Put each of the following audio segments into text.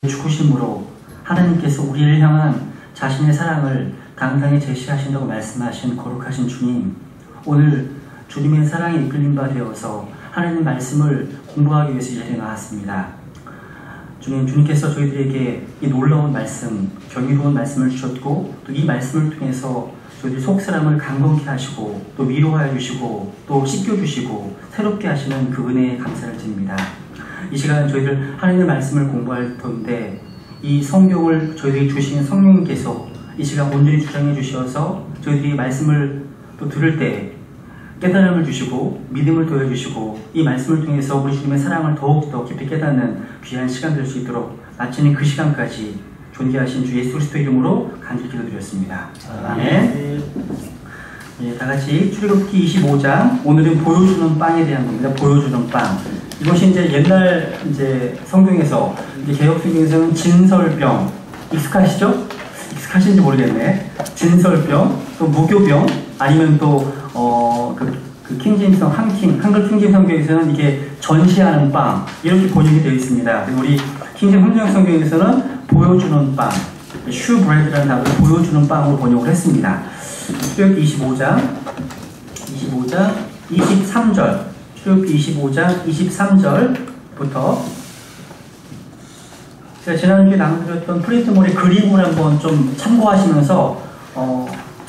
죽으심으로 하나님께서 우리를 향한 자신의 사랑을 당당히 제시하신다고 말씀하신 거룩하신 주님, 오늘 주님의 사랑에 이끌림 바 되어서 하나님 말씀을 공부하기 위해서 이 자리에 나왔습니다. 주님께서 저희들에게 이 놀라운 말씀, 경이로운 말씀을 주셨고, 또 이 말씀을 통해서 저희들 속사람을 강건케 하시고, 또 위로하여 주시고, 또 씻겨주시고, 새롭게 하시는 그 은혜에 감사를 드립니다. 이 시간 저희들 하나님의 말씀을 공부할 터인데, 이 성경을 저희들이 주신 성령님께서 이 시간 온전히 주장해 주셔서 저희들이 말씀을 또 들을 때 깨달음을 주시고 믿음을 도와주시고, 이 말씀을 통해서 우리 주님의 사랑을 더욱더 깊이 깨닫는 귀한 시간 될 수 있도록 마치는 그 시간까지 존귀하신 주 예수 그리스도 이름으로 간절히 기도드렸습니다. 아멘. 네, 다같이 출애굽기 25장, 오늘은 보여주는 빵에 대한 겁니다. 보여주는 빵. 이것이 이제 옛날 성경에서, 개혁 성경에서는 진설병, 익숙하시죠? 익숙하신지 모르겠네. 진설병, 또 무교병, 아니면 또 킹제임스 한글 킹제임스 성경에서는 이게 전시하는 빵, 이렇게 번역이 되어 있습니다. 그리고 우리 킹제임스 성경 성경에서는 보여주는 빵, 슈브레드라는 단어를 보여주는 빵으로 번역을 했습니다. 출애굽기 25장 23절, 출애굽기 25장 23절부터 제가 지난주에 나눠드렸던 프린트몰의 그림을 한번 좀 참고하시면서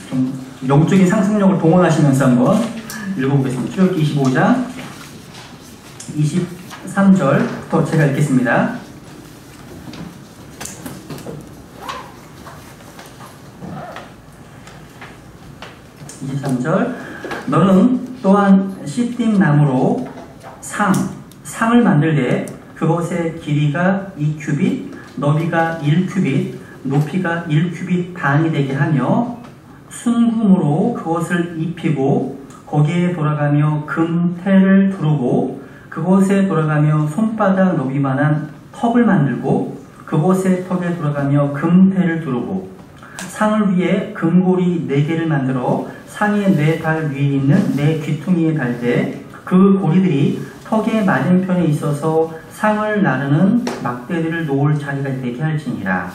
좀 영적인 상상력을 동원하시면서 한번 읽어보겠습니다. 출애굽기 25장 23절부터 제가 읽겠습니다. 너는 또한 시띠임 나무로 상을 만들되 그것의 길이가 2규빗, 너비가 1규빗, 높이가 1규빗 반이 되게 하며 순금으로 그것을 입히고 거기에 돌아가며 금테를 두르고 그것에 돌아가며 손바닥 너비만한 턱을 만들고 그것의 턱에 돌아가며 금테를 두르고 상을 위해 금고리 4개를 만들어 상의 4발 위에 있는 4 귀퉁이에 달되 그 고리들이 턱의 맞은편에 있어서 상을 나르는 막대들을 놓을 자리가 되게 할지니라.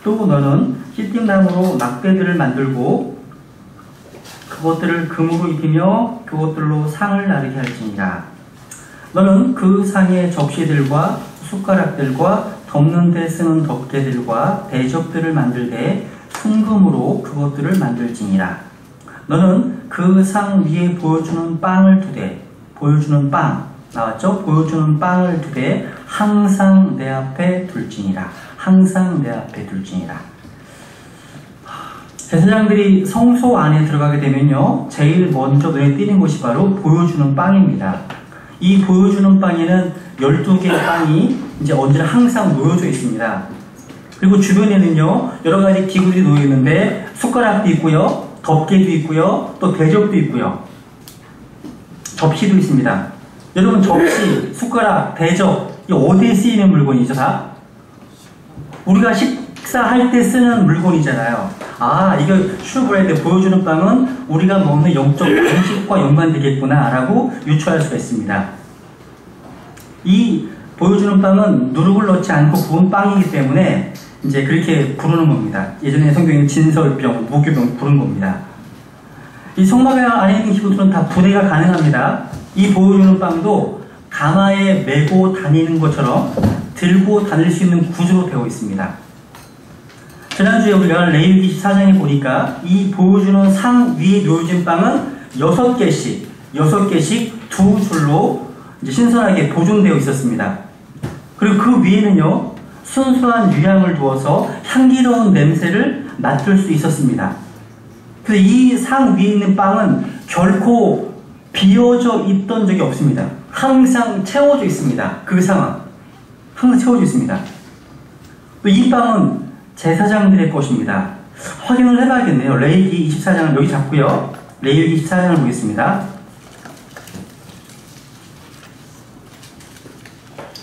또 너는 시띠임나무로 막대들을 만들고 그것들을 금으로 입히며 그것들로 상을 나르게 할지니라. 너는 그 상의 접시들과 숟가락들과 덮는 데 쓰는 덮개들과 대접들을 만들되 순금으로 그것들을 만들지니라. 너는 그 상 위에 보여주는 빵을 두되, 보여주는 빵 나왔죠? 보여주는 빵을 두되 항상 내 앞에 둘지니라. 항상 내 앞에 둘지니라. 제사장들이 성소 안에 들어가게 되면요, 제일 먼저 눈에 띄는 것이 바로 보여주는 빵입니다. 이 보여주는 빵에는 12개의 빵이 이제 언제나 항상 놓여져 있습니다. 그리고 주변에는요, 여러 가지 기구들이 놓여 있는데 숟가락도 있고요, 덮개도 있고요, 또 대접도 있고요, 접시도 있습니다. 여러분, 접시, 숟가락, 대접, 이 어디에 쓰이는 물건이죠? 다 우리가 식사할 때 쓰는 물건이잖아요. 이거 슈브레드 보여주는 빵은 우리가 먹는 영적 음식과 연관되겠구나 라고 유추할 수가 있습니다. 이 보여주는 빵은 누룩을 넣지 않고 구운 빵이기 때문에 이제 그렇게 부르는 겁니다. 예전에 성경에 진설병, 무교병 부른 겁니다. 이 성막 안에 있는 기구들은 다 분해가 가능합니다. 이 보여주는 빵도 가마에 메고 다니는 것처럼 들고 다닐 수 있는 구조로 되어 있습니다. 지난주에 우리가 레위기 24장에 보니까 이 보여주는 상 위에 놓여진 빵은 6개씩 2줄로 이제 신선하게 보존되어 있었습니다. 그리고 그 위에는요, 순수한 유향을 두어서 향기로운 냄새를 맡을 수 있었습니다. 그래서 이 상 위에 있는 빵은 결코 비어져 있던 적이 없습니다. 항상 채워져 있습니다. 그 상은 항상 채워져 있습니다. 또 이 빵은 제사장들의 것입니다. 확인을 해봐야겠네요. 레위기 24장을 여기 잡고요, 레위기 24장을 보겠습니다.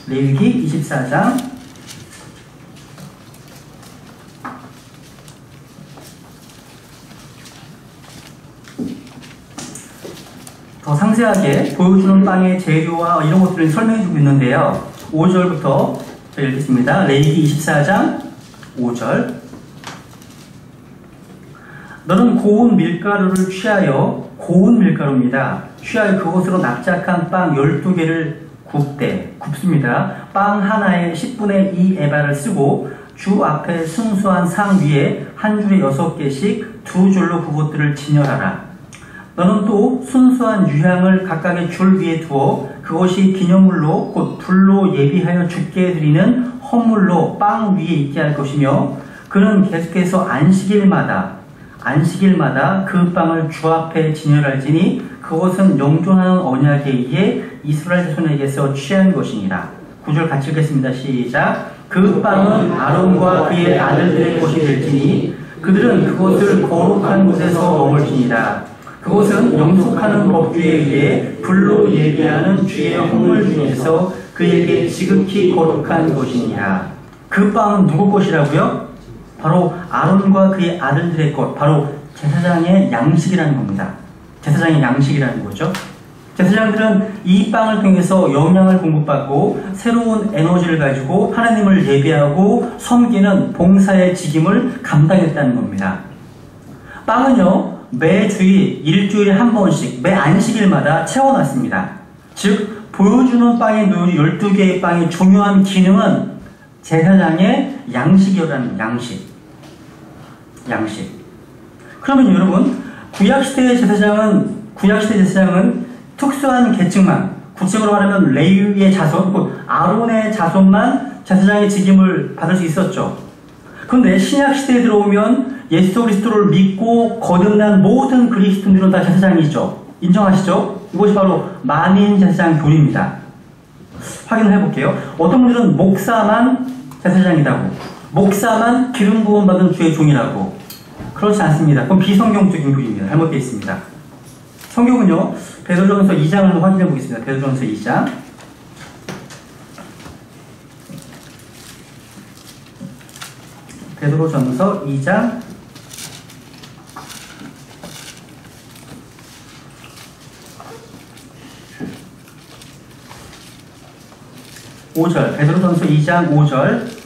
레위기 24장 더 상세하게 보여주는 빵의 재료와 이런 것들을 설명해주고 있는데요. 5절부터 자, 읽겠습니다. 레위기 24장 5절. 너는 고운 밀가루를 취하여, 고운 밀가루입니다. 취하여 그것으로 납작한 빵 12개를 굽습니다. 빵 하나에 10분의 2 에바를 쓰고 주 앞에 순수한 상 위에 한 줄에 6개씩 두 줄로 그것들을 진열하라. 너는 또 순수한 유향을 각각의 줄 위에 두어 그것이 기념물로 곧 불로 예비하여 주께 드리는 헌물로 빵 위에 있게 할 것이며, 그는 계속해서 안식일마다 그 빵을 주 앞에 진열할지니 그것은 영존하는 언약에 의해 이스라엘 자손에게서 취한 것이니라. 9절 같이 읽겠습니다. 시작. 그 빵은 아론과 그의 아들들의 것이 될지니 그들은 그것을 거룩한 곳에서 먹을지니라. 그것은 영속하는 법규에 의해 불로 예비하는 주의 헌물 중에서 그에게 지극히 거룩한 것이니라. 그 빵은 누구 것이라고요? 바로 아론과 그의 아들들의 것, 바로 제사장의 양식이라는 겁니다. 제사장의 양식이라는 거죠. 제사장들은 이 빵을 통해서 영양을 공급받고 새로운 에너지를 가지고 하나님을 예배하고 섬기는 봉사의 직임을 감당했다는 겁니다. 빵은요, 매 주일, 일주일에 한 번씩, 매 안식일마다 채워놨습니다. 즉, 보여주는 빵의 노율이 12개의 빵의 중요한 기능은 제사장의 양식이라는 양식. 그러면 여러분, 구약시대의 제사장은 특수한 계층만, 구체적으로 말하면 레위의 자손, 곧 아론의 자손만 제사장의 직임을 받을 수 있었죠. 그런데 신약시대에 들어오면 예수 그리스도를 믿고 거듭난 모든 그리스도인들은 다 제사장이죠. 인정하시죠? 이것이 바로 만인 제사장 교리입니다. 확인을 해볼게요. 어떤 분들은 목사만 제사장이라고, 목사만 기름 부음 받은 주의 종이라고. 그렇지 않습니다. 그건 비성경적인 교리입니다. 잘못되어 있습니다. 성경은요, 베드로전서 2장을 확인해 보겠습니다. 베드로전서 2장. 베드로전서 2장 5절. 베드로전서 2장 5절.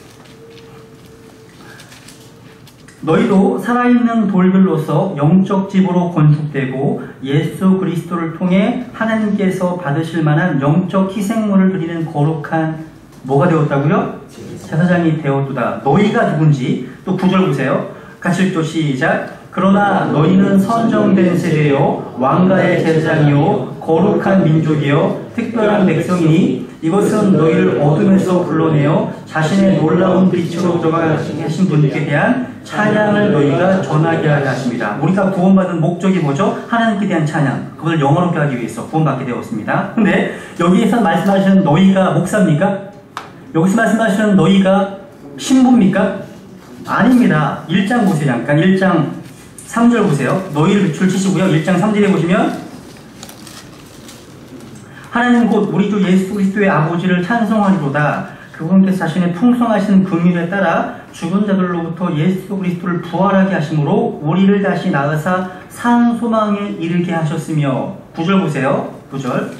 너희도 살아있는 돌들로서 영적 집으로 건축되고 예수 그리스도를 통해 하나님께서 받으실 만한 영적 희생물을 드리는 거룩한 뭐가 되었다고요? 제사장이 되었도다. 너희가 누군지 또 9절 보세요. 같이 읽죠. 시작. 그러나 너희는 선정된 세대요 왕가의 제사장이요 거룩한 민족이요 특별한 백성이니 이것은 너희를 어둠에서 불러내어 자신의 놀라운 빛으로 들어가신 분께 대한 찬양을 너희가 전하게 하려 하십니다. 우리가 구원받은 목적이 뭐죠? 하나님께 대한 찬양. 그것을 영원하게 하기 위해서 구원받게 되었습니다. 근데 여기에서 말씀하시는 너희가 목사입니까? 여기서 말씀하시는 너희가 신부입니까? 아닙니다. 1장 보세요. 잠깐 1장 3절 보세요. 너희를 줄치시고요. 1장 3절에 보시면 하나님 곧 우리 주 예수 그리스도의 아버지를 찬송하리로다. 그분께서 자신의 풍성하신 긍휼에 따라 죽은 자들로부터 예수 그리스도를 부활하게 하심으로 우리를 다시 낳으사 산 소망에 이르게 하셨으며 9절 보세요. 9절.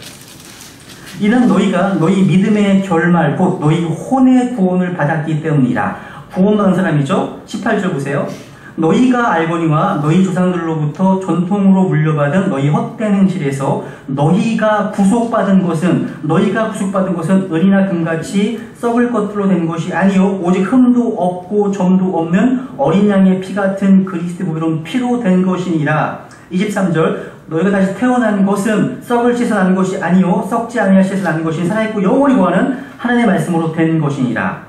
이는 너희가 너희 믿음의 결말 곧 너희 혼의 구원을 받았기 때문이라. 구원받은 사람이죠. 18절 보세요. 너희가 알거니와 너희 조상들로부터 전통으로 물려받은 너희 헛된 행실에서 너희가 구속받은 것은 은이나 금같이 썩을 것들로 된 것이 아니요 오직 흠도 없고 점도 없는 어린 양의 피 같은 그리스도 보배로운 피로 된 것이니라. 23절. 너희가 다시 태어난 것은 썩을 씻어 난 것이 아니요 썩지 아니할 씻어 난 것이 살아있고 영원히 거하는 하나님의 말씀으로 된 것이니라.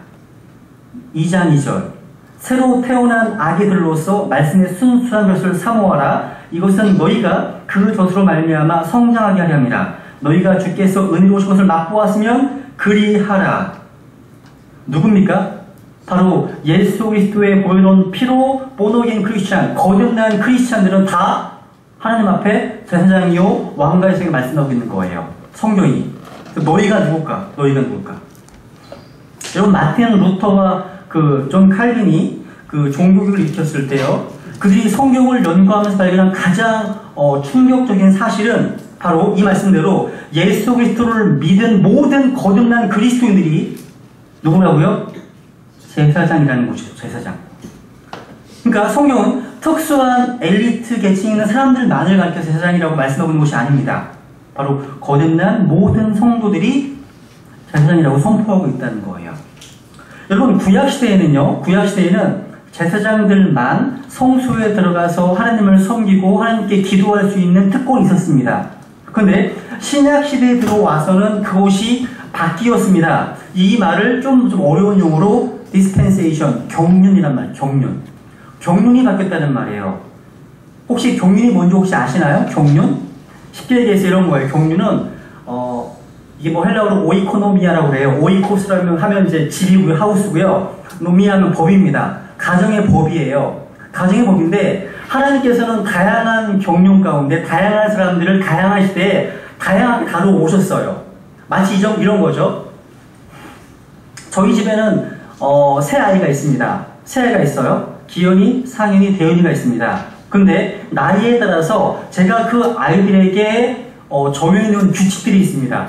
2장 2절. 새로 태어난 아기들로서 말씀의 순수한 것을 사모하라. 이것은 너희가 그 젖으로 말미암아 성장하게 하려 함이라. 너희가 주께서 은혜로우신 것을 맛보았으면 그리하라. 누굽니까? 바로 예수 그리스도의 보여놓은 피로 본어긴 크리스찬, 거듭난 크리스찬들은 다 하나님 앞에 제사장이요 왕가의 세계 말씀하고 있는 거예요. 성경이. 너희가 누굴까? 여러분 마틴 루터와 존 칼빈이 종교교육을 일으켰을 때요, 그들이 성경을 연구하면서 발견한 가장 충격적인 사실은 바로 이 말씀대로 예수 그리스도를 믿은 모든 거듭난 그리스도인들이 누구라고요? 제사장이라는 곳이죠. 제사장. 그러니까 성경은 특수한 엘리트 계층에 있는 사람들만을 가리켜 제사장이라고 말씀하고 있는 것이 아닙니다. 바로 거듭난 모든 성도들이 제사장이라고 선포하고 있다는 거예요. 여러분, 구약시대에는 제사장들만 성소에 들어가서 하나님을 섬기고 하나님께 기도할 수 있는 특권이 있었습니다. 그런데 신약시대에 들어와서는 그것이 바뀌었습니다. 이 말을 좀 어려운 용어로 dispensation, 경륜이란 말, 경륜이 바뀌었다는 말이에요. 혹시 경륜이 뭔지 혹시 아시나요? 경륜? 쉽게 얘기해서 이런 거예요. 경륜은 이게 뭐 헬라어로 오이코노미아라고 그래요. 오이코스라면 하면 이제 집이고요, 하우스고요. 노미아는 법입니다. 가정의 법이에요. 가정의 법인데 하나님께서는 다양한 경륜 가운데 다양한 사람들을 다양한 시대에 다양하게 다루어오셨어요. 마치 이런 거죠. 저희 집에는 세 아이가 있습니다. 세 아이가 있어요. 기현이, 상현이, 대현이가 있습니다. 근데 나이에 따라서 제가 그 아이들에게 정해놓은 규칙들이 있습니다.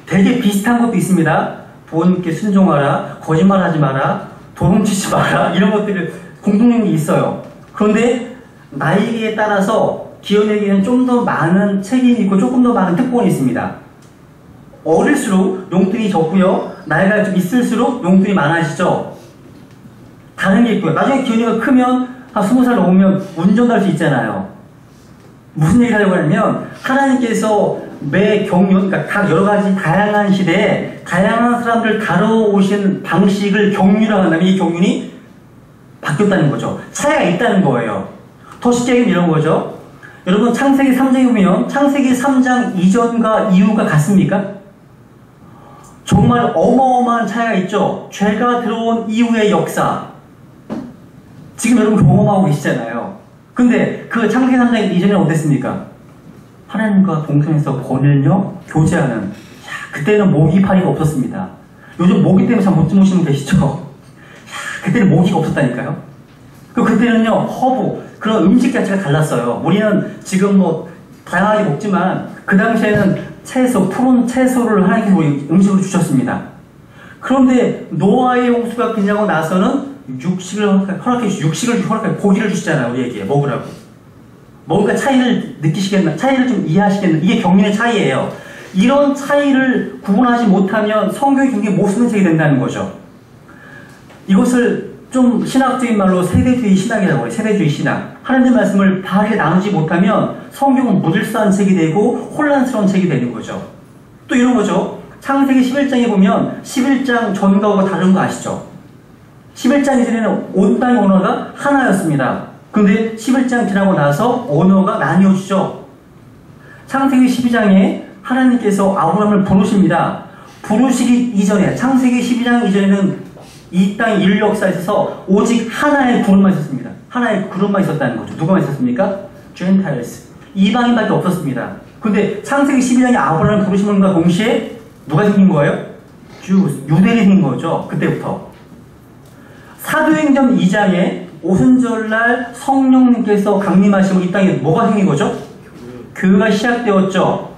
되게 비슷한 것도 있습니다. 부모님께 순종하라, 거짓말하지 마라, 도둑치지 마라, 이런 것들이 공통점이 있어요. 그런데 나이에 따라서 기현에게는 좀 더 많은 책임이 있고 조금 더 많은 특권이 있습니다. 어릴수록 용돈이 적고요. 나이가 좀 있을수록 용돈이 많아지죠. 다른 게 있고요. 나중에 기현이가 크면 한 20살 넘으면 운전도 할 수 있잖아요. 무슨 얘기를 하려고 하냐면 하나님께서 매 경륜, 그러니까 각 여러 가지 다양한 시대에 다양한 사람들 다뤄오신 방식을 경륜이라고 한다면 이 경륜이 바뀌었다는 거죠. 차이가 있다는 거예요. 더 쉽게 얘기하면 이런 거죠. 여러분, 창세기 3장에 보면 창세기 3장 이전과 이후가 같습니까? 정말 어마어마한 차이가 있죠. 죄가 들어온 이후의 역사. 지금 여러분 경험하고 계시잖아요. 근데 그 창세기 3장 이전에는 어땠습니까? 하나님과 동성에서 번일녀 교제하는, 그때는 모기 파리가 없었습니다. 요즘 모기 때문에 잘 못 주무시는 분 계시죠? 그때는 모기가 없었다니까요. 그때는요, 허브, 그런 음식 자체가 달랐어요. 우리는 지금 뭐 다양하게 먹지만 그 당시에는 채소, 푸른 채소를 하나님께서 우리 음식으로 주셨습니다. 그런데 노아의 홍수가 끝나고 나서는 육식을 허락해 고기를 주시잖아요. 우리에게 먹으라고. 뭔가 차이를 느끼시겠나? 차이를 좀 이해하시겠나? 이게 경륜의 차이예요. 이런 차이를 구분하지 못하면 성경이 굉장히 못 쓰는 책이 된다는 거죠. 이것을 좀 신학적인 말로 세대주의 신학이라고 해요. 세대주의 신학. 하나님 말씀을 바르게 나누지 못하면 성경은 무질서한 책이 되고 혼란스러운 책이 되는 거죠. 또 이런 거죠. 창세기 11장에 보면 11장 전과 후가 다른 거 아시죠? 11장 이전에는 온 땅의 언어가 하나였습니다. 근데 11장 지나고 나서 언어가 나뉘어지죠. 창세기 12장에 하나님께서 아브라함을 부르십니다. 부르시기 이전에, 창세기 12장 이전에는 이 땅의 인류 역사에 있어서 오직 하나의 그룹만 있었습니다. 하나의 그룹만 있었다는 거죠. 누구만 있었습니까? Gentiles. 이방인밖에 없었습니다. 근데 창세기 12장에 아브라함을 부르심과 동시에 누가 생긴 거예요? 유대인이 생긴 거죠. 그때부터. 사도행전 2장에 오순절날 성령님께서 강림하시고 이 땅에 뭐가 생긴 거죠? 교회가 시작되었죠.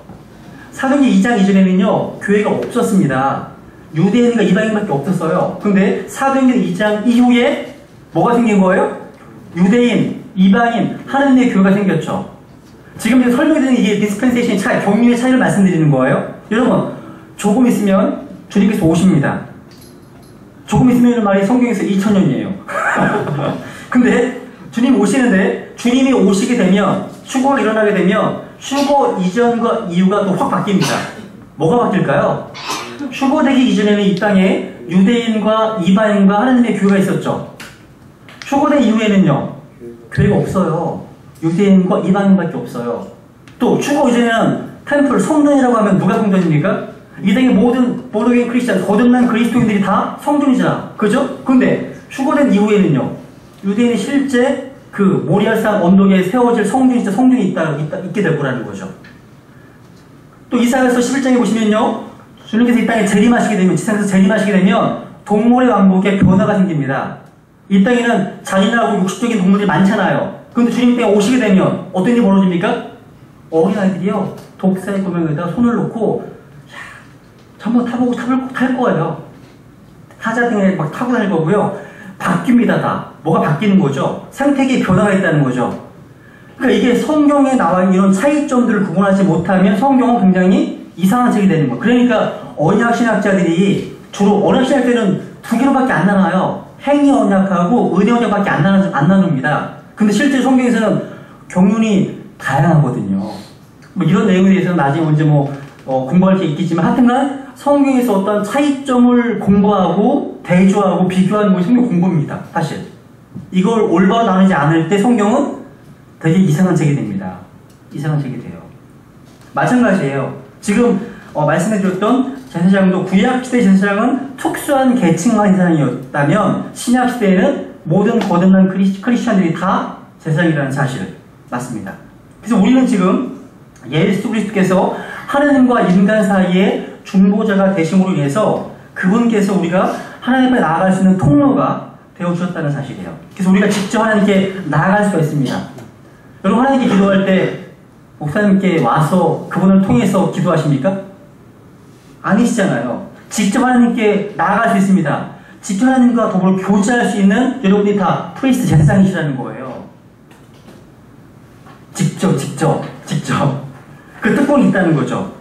사도행전 2장 이전에는요, 교회가 없었습니다. 유대인과 이방인밖에 없었어요. 근데 사도행전 2장 이후에 뭐가 생긴 거예요? 유대인, 이방인, 하느님의 교회가 생겼죠. 지금 제가 설명드리는 이게 디스펜세이션의 차이, 경륜의 차이를 말씀드리는 거예요. 여러분, 조금 있으면 주님께서 오십니다. 조금 있으면 말이 성경에서 2000년이에요. 근데 주님 오시는데 주님이 오시게 되면, 휴거가 일어나게 되면 휴거 이전과 이후가 또 확 바뀝니다. 뭐가 바뀔까요? 휴거되기 이전에는 이 땅에 유대인과 이방인과 하나님의 교회가 있었죠. 휴거된 이후에는요, 교회가 없어요. 유대인과 이방인밖에 없어요. 또 휴거 이전에는 템플, 성전이라고 하면 누가 성전입니까? 이 땅의 모든 보르겐 크리스찬, 거듭난 그리스도인들이 다 성전이잖아. 그죠? 근데 휴거된 이후에는요, 유대인이 실제 그 모리아산 언덕에 세워질 성전이 있게 될 거라는 거죠. 또 이사야서 11장에 보시면요, 주님께서 이 땅에 재림하시게 되면, 지상에서 재림하시게 되면 동물의 왕국에 변화가 생깁니다. 이 땅에는 잔인하고 육식적인 동물이 많잖아요. 그런데 주님 땅에 오시게 되면 어떤 일이 벌어집니까? 어린아이들이요, 독사의 구멍에다 손을 놓고 한번 타보고 탈 거예요. 타자 등에 막 타고 다닐 거고요. 바뀝니다, 다. 뭐가 바뀌는 거죠? 생태계에 변화가 있다는 거죠. 그러니까 이게 성경에 나와 있는 이런 차이점들을 구분하지 못하면 성경은 굉장히 이상한 책이 되는 거예요. 그러니까 언약 신학자들이 주로 언약 신학 때는 두 개로밖에 안 나눠요. 행위 언약하고 은혜 언약밖에 안 나눕니다. 근데 실제 성경에서는 경륜이 다양하거든요. 뭐 이런 내용에 대해서는 나중에 언제 공부할 게 있겠지만 하여튼간 성경에서 어떤 차이점을 공부하고 대조하고 비교하는 것이 성경 공부입니다. 사실 이걸 올바로 나누지 않을 때 성경은 되게 이상한 책이 됩니다. 이상한 책이 돼요. 마찬가지예요. 지금 말씀해드렸던 제사장도 구약시대 제사장은 특수한 계층만 제사장이었다면 신약시대에는 모든 거듭난 크리스찬들이 다 제사장이라는 사실 맞습니다. 그래서 우리는 지금 예수 그리스도께서 하나님과 인간 사이에 중보자가 되심으로 인해서 그분께서 우리가 하나님 앞에 나아갈 수 있는 통로가 되어주셨다는 사실이에요. 그래서 우리가 직접 하나님께 나아갈 수가 있습니다. 여러분 하나님께 기도할 때 목사님께 와서 그분을 통해서 기도하십니까? 아니시잖아요. 직접 하나님께 나아갈 수 있습니다. 직접 하나님과 더불어 교제할 수 있는 여러분이 다 프리스트 제사장이시라는 거예요. 직접 그 특권이 있다는 거죠.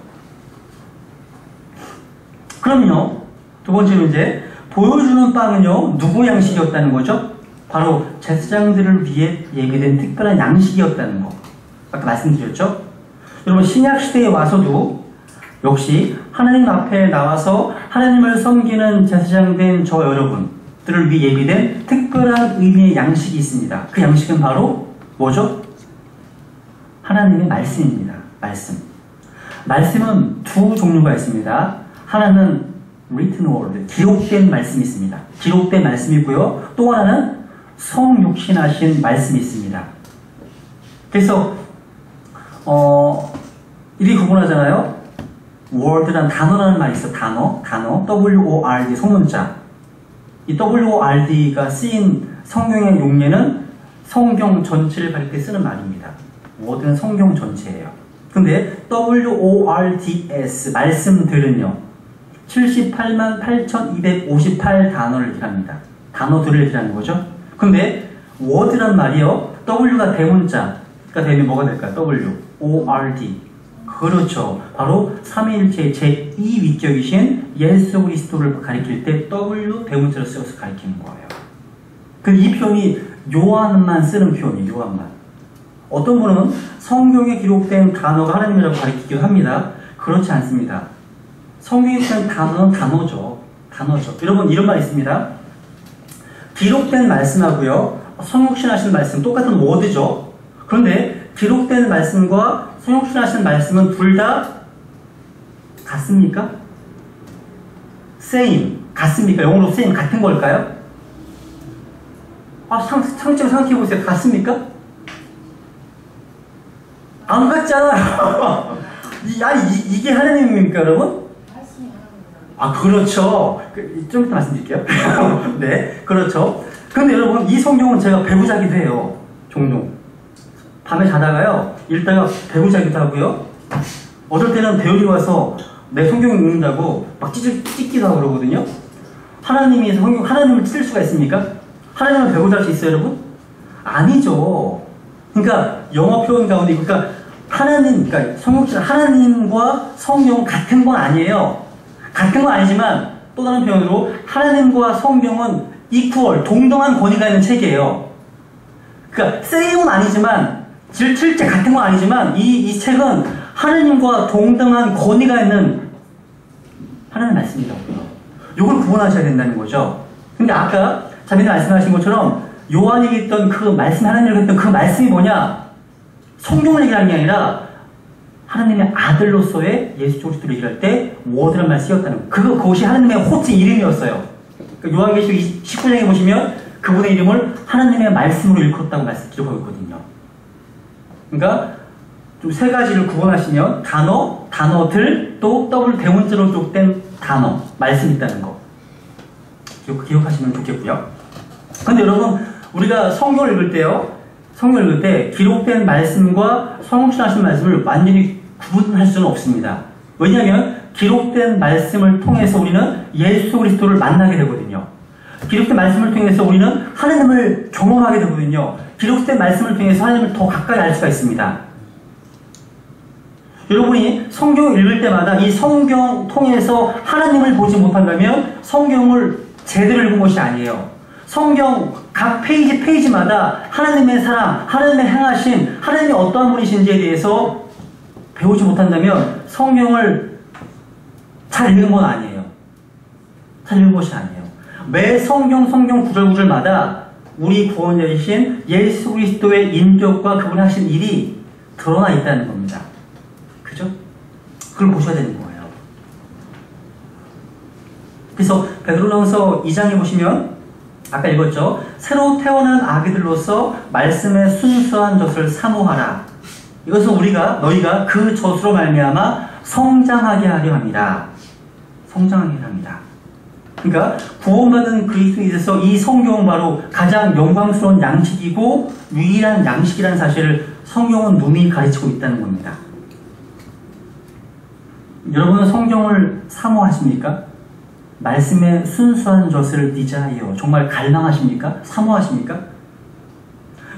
그럼요. 두 번째로 이제 보여주는 빵은요 누구 양식이었다는 거죠? 바로 제사장들을 위해 예비된 특별한 양식이었다는 거. 아까 말씀드렸죠? 여러분 신약시대에 와서도 역시 하나님 앞에 나와서 하나님을 섬기는 제사장된 저 여러분들을 위해 예비된 특별한 의미의 양식이 있습니다. 그 양식은 바로 뭐죠? 하나님의 말씀입니다. 말씀은 두 종류가 있습니다. 하나는 written word, 기록된 말씀이 있습니다. 기록된 말씀이고요. 또 하나는 성육신하신 말씀이 있습니다. 그래서 이렇게 구분하잖아요. word란 단어라는 말이 있어. 단어 WORD 소문자. 이 WORD가 쓰인 성경의 용례는 성경 전체를 가릴 때 쓰는 말입니다. word는 성경 전체예요. 근데 WORDS 말씀들은요 78만 8,258 단어를 얘기합니다. 단어들을 얘기하는 거죠. 근데 word란 말이요 W가 대문자가 되면 뭐가 될까요? WORD. 그렇죠. 바로 삼위일체의 제2위격이신 예수 그리스도를 가리킬 때 W 대문자로 쓰여서 가리키는 거예요. 근데 이 표현이 요한만 쓰는 표현이에요. 요한만. 어떤 분은 성경에 기록된 단어가 하나님이라고 가리키기도 합니다. 그렇지 않습니다. 성경에 기록된 단어는 단어죠. 여러분 이런 말 있습니다. 기록된 말씀하고요 성육신하신 말씀 똑같은 워드죠. 그런데 기록된 말씀과 성육신하신 말씀은 둘 다 같습니까? same 같습니까? 영어로 same 같은 걸까요? 상식적으로 생각해보세요. 같습니까? 안 같잖아요. 이게 하나님입니까, 여러분? 아, 그렇죠. 좀 이따 말씀드릴게요. 네, 그렇죠. 근데 여러분, 이 성경은 제가 배우자기도 해요. 종종. 밤에 자다가요, 읽다가 배우자기도 하고요. 어떨 때는 배우러 와서 내 성경 읽는다고 막 찍기도 하고 그러거든요. 하나님을 찢을 수가 있습니까? 하나님을 배우자 할 수 있어요, 여러분? 아니죠. 그러니까 영어 표현 가운데 그러니까 성경은 하나님과 성경은 같은 건 아니에요. 같은 건 아니지만 또 다른 표현으로 하나님과 성경은 equal, 동등한 권위가 있는 책이에요. 그러니까 same은 아니지만 실제 같은 건 아니지만 이 책은 하나님과 동등한 권위가 있는 하나님의 말씀이라고요. 이걸 구분하셔야 된다는 거죠. 근데 아까 자매님 말씀하신 것처럼 요한이 했던 그 말씀, 하나님이 했던 그 말씀이 뭐냐? 성경을 얘기하는 게 아니라 하나님의 아들로서의 예수 그리스도를 얘기할 때 워드란 말이 쓰였다는 거예요. 그것이 하나님의 호칭 이름이었어요. 그러니까 요한계시록 19장에 보시면 그분의 이름을 하나님의 말씀으로 일컫었다고 기록하고 있거든요. 그러니까 좀 세 가지를 구분하시면 단어들, 또 더블 대문자로 기록된 단어, 말씀이 있다는 거 기억하시면 좋겠고요. 근데 여러분 우리가 성경을 읽을 때 기록된 말씀과 성육신하신 말씀을 완전히 구분할 수는 없습니다. 왜냐하면 기록된 말씀을 통해서 우리는 예수 그리스도를 만나게 되거든요. 기록된 말씀을 통해서 우리는 하나님을 경험하게 되거든요. 기록된 말씀을 통해서 하나님을 더 가까이 알 수가 있습니다. 여러분이 성경을 읽을 때마다 이 성경 통해서 하나님을 보지 못한다면 성경을 제대로 읽은 것이 아니에요. 성경 각 페이지마다 하나님의 사랑, 하나님의 행하심, 하나님이 어떠한 분이신지에 대해서 배우지 못한다면 성경을 잘 읽은 건 아니에요. 잘 읽은 것이 아니에요. 매 성경 구절마다 우리 구원자이신 예수 그리스도의 인격과 그분이 하신 일이 드러나 있다는 겁니다. 그죠? 그걸 보셔야 되는 거예요. 그래서 베드로전서 2장에 보시면 아까 읽었죠? 새로 태어난 아기들로서 말씀의 순수한 젖을 사모하라. 이것은 너희가 그 젖으로 말미암아 성장하게 하려 합니다. 성장하게 합니다. 그러니까 구원받은 그리스도인에서 이 성경은 바로 가장 영광스러운 양식이고 유일한 양식이라는 사실을 성경은 눈이 가르치고 있다는 겁니다. 여러분은 성경을 사모하십니까? 말씀의 순수한 젖을 디자이어 정말 갈망하십니까? 사모하십니까?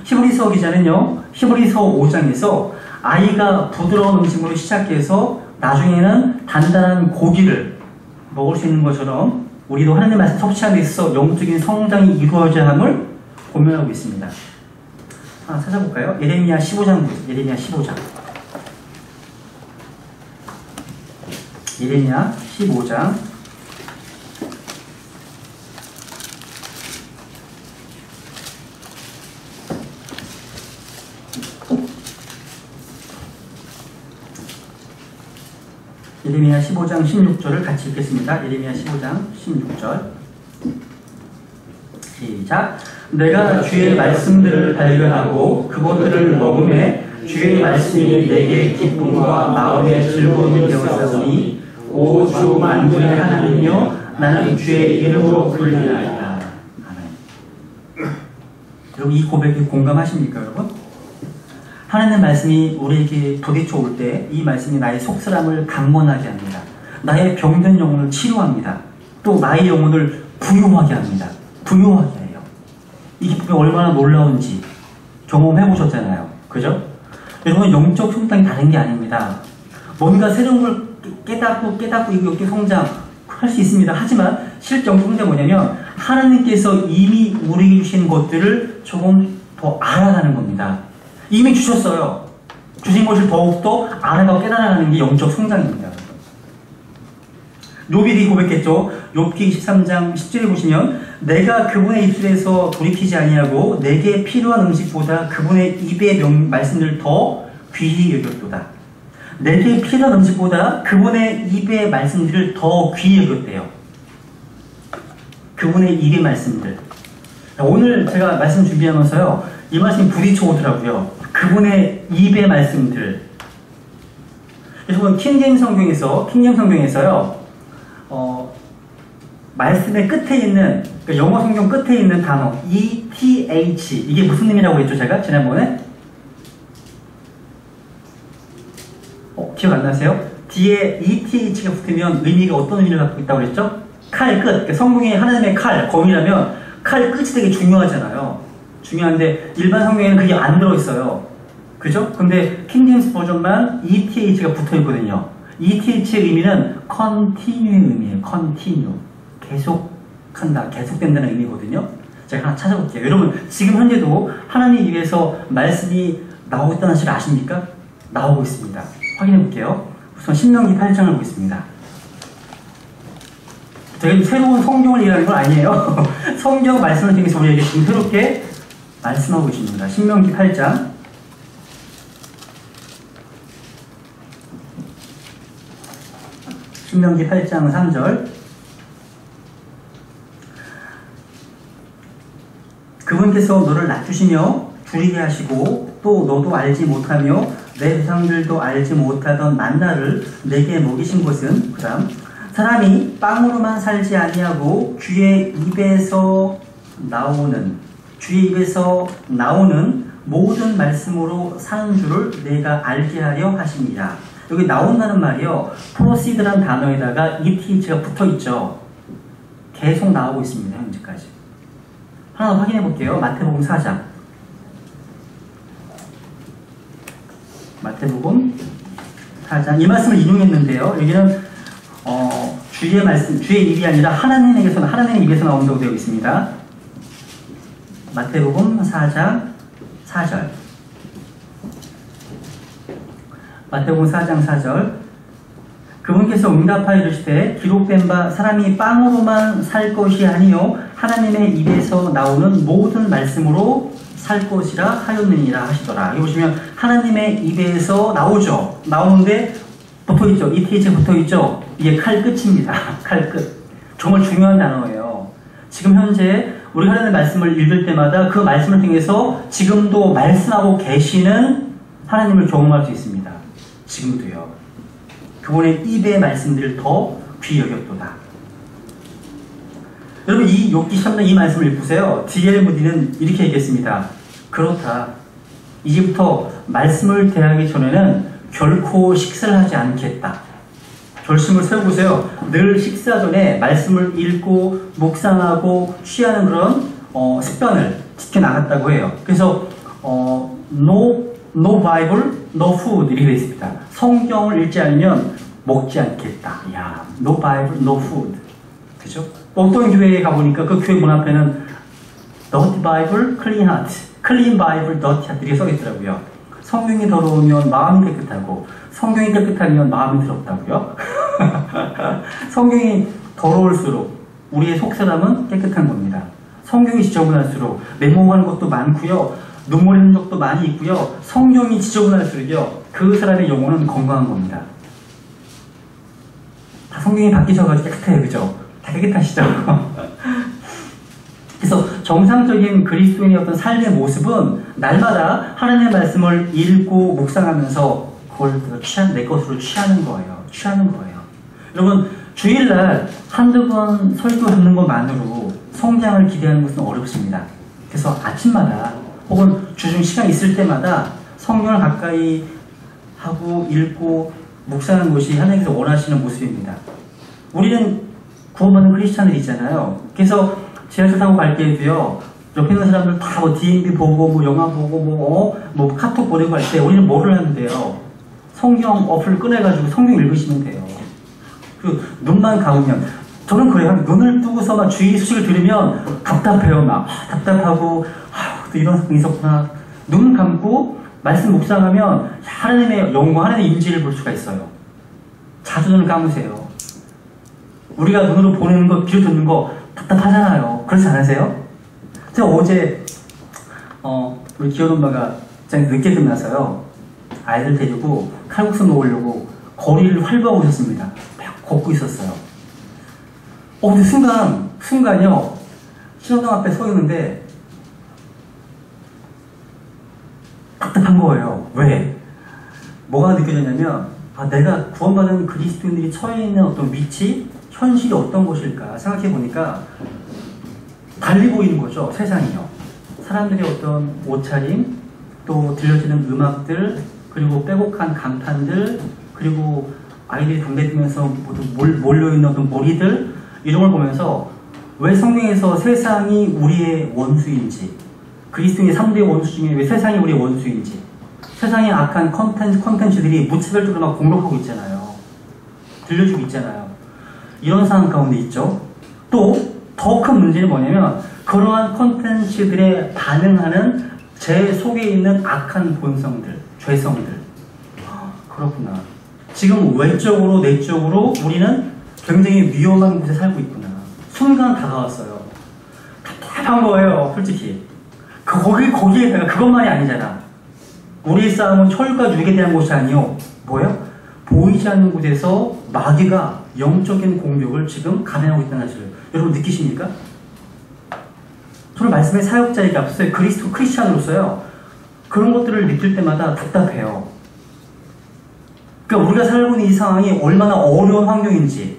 히브리서 기자는요, 히브리서 5장에서 아이가 부드러운 음식으로 시작해서 나중에는 단단한 고기를 먹을 수 있는 것처럼 우리도 하나님의 말씀 섭취하는 데 있어서 영적인 성장이 이루어져야 함을 고민하고 있습니다. 하나 찾아볼까요? 예레미야 15장 보세요. 예레미야 15장. 예레미야 15장. 예레미야 15장 16절을 같이 읽겠습니다. 예레미야 15장 16절. 시작. 내가 주의 말씀들을 발견하고 그것들을 먹음에 주의 말씀이 내게 기쁨과 마음의 즐거움이 되었사오니 오 주 만군의 하나님이여 나는 주의 이름으로 불리나이다. 아멘. 여러분 이 고백에 공감하십니까 여러분? 하나님의 말씀이 우리에게 부딪혀 올 때 이 말씀이 나의 속사람을 강건하게 합니다. 나의 병든 영혼을 치료합니다. 또 나의 영혼을 부요하게 합니다. 부요하게 해요. 이 기쁨이 얼마나 놀라운지 경험해 보셨잖아요. 그죠? 여러분 영적 성장이 다른 게 아닙니다. 뭔가 새로운 걸 깨닫고 이렇게 성장할 수 있습니다. 하지만 실제 영적 성장이 뭐냐면 하나님께서 이미 우리에게 주신 것들을 조금 더 알아가는 겁니다. 이미 주셨어요. 주신 것을 더욱더 알아가고 깨달아가는 게 영적 성장입니다. 욥이 고백했죠. 욥기 23장 10절에 보시면 내가 그분의 입술에서 돌이키지 아니하고 내게 필요한 음식보다 그분의 입의 말씀을 더 귀히 여겼도다. 내게 필요한 음식보다 그분의 입의 말씀들을 더 귀히 여겼대요. 그분의 입의 말씀들. 오늘 제가 말씀 준비하면서요. 이 말씀이 부딪혀 오더라고요. 그분의 입의 말씀들. 여러분 킹제임스 성경에서요. 말씀의 끝에 있는 그러니까 영어 성경 끝에 있는 단어 ETH 이게 무슨 의미라고 했죠 제가 지난번에? 기억 안 나세요? 뒤에 ETH가 붙으면 의미가 어떤 의미를 갖고 있다고 그랬죠? 칼 끝. 그러니까 성경에 하나님의 칼 검이라면 칼 끝이 되게 중요하잖아요. 중요한데 일반 성경에는 그게 안 들어있어요. 그죠? 근데 킹제임스 버전만 ETH가 붙어있거든요. ETH의 의미는 continue의 의미예요. continue. 계속한다. 계속된다는 의미거든요. 제가 하나 찾아볼게요. 여러분 지금 현재도 하나님 입에서 말씀이 나오고 있다는 사실 아십니까? 나오고 있습니다. 확인해 볼게요. 우선 신명기 8장을 보겠습니다. 제가 새로운 성경을 얘기하는 건 아니에요. 성경 말씀을 통해서 우리에게 지금 새롭게 말씀하고 계십니다. 신명기 8장. 신명기 8장 3절. 그분께서 너를 낮추시며 줄이게 하시고 또 너도 알지 못하며 내 조상들도 알지 못하던 만나를 내게 먹이신 것은 그 다음 사람이 빵으로만 살지 아니하고 주의 입에서 나오는 모든 말씀으로 사는 줄을 내가 알게 하려 하십니다. 여기 나온다는 말이요. proceed라는 단어에다가 ETH가 붙어있죠. 계속 나오고 있습니다. 현재까지. 하나 더 확인해 볼게요. 마태복음 4장. 마태복음 4장. 이 말씀을 인용했는데요. 여기는 주의 말씀, 주의 입이 아니라 하나님의 입에서 나온다고 되어 있습니다. 마태복음 4장 4절. 마태복음 4장 4절. 그분께서 응답하여 이르시되 기록된 바 사람이 빵으로만 살 것이 아니요 하나님의 입에서 나오는 모든 말씀으로 살 것이라 하였느니라 하시더라. 여기 보시면 하나님의 입에서 나오죠. 나오는데 붙어있죠. ETH 붙어있죠. 이게 칼끝입니다. 칼끝. 정말 중요한 단어예요. 지금 현재 우리가 하나님의 말씀을 읽을 때마다 그 말씀을 통해서 지금도 말씀하고 계시는 하나님을 경험할 수 있습니다. 지금도요. 그분의 입의 말씀들을 더 귀히 여겼도다. 여러분 이 욥기 13장 이 말씀을 읽으세요. D.L. 무디는 이렇게 얘기했습니다. 그렇다. 이제부터 말씀을 대하기 전에는 결코 식사를 하지 않겠다. 결심을 세워보세요. 늘 식사 전에 말씀을 읽고 묵상하고 취하는 그런 습관을 지켜나갔다고 해요. 그래서 No Bible, no food 이렇게 되어 있습니다. 성경을 읽지 않으면 먹지 않겠다. 야, No Bible, no food. 그죠? 어떤 교회에 가보니까 그 교회 문 앞에는 Dirty Bible, Clean Heart, Clean Bible, Dirty Heart 이렇게 써있더라고요. 성경이 더러우면 마음이 깨끗하고 성경이 깨끗하면 마음이 더럽다고요? 성경이 더러울수록 우리의 속사람은 깨끗한 겁니다. 성경이 지저분할수록 맹목하는 것도 많고요. 눈물 흘리는 적도 많이 있고요. 성경이 지저분할수록요. 그 사람의 영혼은 건강한 겁니다. 다 성경이 바뀌셔가지고 깨끗해요. 그죠? 다 깨끗하시죠? 그래서 정상적인 그리스도인의 어떤 삶의 모습은 날마다 하나님의 말씀을 읽고 묵상하면서 그걸 내 것으로 취하는 거예요. 여러분 주일날 한두 번 설교 듣는 것만으로 성장을 기대하는 것은 어렵습니다. 그래서 아침마다 혹은 주중 시간 있을 때마다 성경을 가까이 하고 읽고 묵상하는 것이 하나님께서 원하시는 모습입니다. 우리는 구원받는 크리스찬들이잖아요. 그래서 지하철 타고 갈 때도요. 옆에 있는 사람들 다 뭐 D&B 보고 뭐 영화 보고 뭐 카톡 보내고 할 때 우리는 뭐를 하는데요? 성경 어플을 꺼내가지고 성경 읽으시면 돼요. 그 눈만 감으면 저는 그래요. 눈을 뜨고서 막 주의 소식을 들으면 답답해요. 막 답답하고 또 이런 사건이 있었구나. 눈 감고 말씀 묵상하면 하나님의 영광, 하나님의 임재를 볼 수가 있어요. 자주 눈을 감으세요. 우리가 눈으로 보는 거, 귀로 듣는 거 답답하잖아요. 그렇지 않으세요? 제가 어제 우리 기현 엄마가 늦게 끝나서요. 아이들 데리고 칼국수 먹으려고 거리를 활보하고 있었습니다. 막 걷고 있었어요. 근데 순간요. 신호등 앞에 서 있는데 답답한 거예요. 왜? 뭐가 느껴졌냐면 내가 구원받은 그리스도인들이 처해 있는 어떤 위치, 현실이 어떤 것일까 생각해 보니까 달리 보이는 거죠. 세상이요. 사람들의 어떤 옷차림, 또 들려지는 음악들, 그리고 빼곡한 간판들, 그리고 아이들이 담배 피면서 몰려있는 어떤 머리들, 이런 걸 보면서 왜 성경에서 세상이 우리의 원수인지, 그리스도인의 3대 원수 중에 왜 세상이 우리의 원수인지, 세상의 악한 컨텐츠들이 무차별적으로 막 공격하고 있잖아요. 들려주고 있잖아요. 이런 상황 가운데 있죠. 또 더 큰 문제는 뭐냐면 그러한 컨텐츠들에 반응하는 제 속에 있는 악한 본성들, 죄성들. 그렇구나. 지금 외적으로 내적으로 우리는 굉장히 위험한 곳에 살고 있구나. 순간 다가왔어요. 답답한 거예요, 솔직히. 거기에다가 그것만이 아니잖아. 우리의 싸움은 철과 육에 대한 것이 아니요. 뭐예요? 보이지 않는 곳에서 마귀가 영적인 공격을 지금 감행하고 있다는 사실을 여러분 느끼십니까? 저는 말씀의 사역자에게 앞서서 크리스찬으로서요. 그런 것들을 느낄 때마다 답답해요. 그러니까 우리가 살고 있는 이 상황이 얼마나 어려운 환경인지,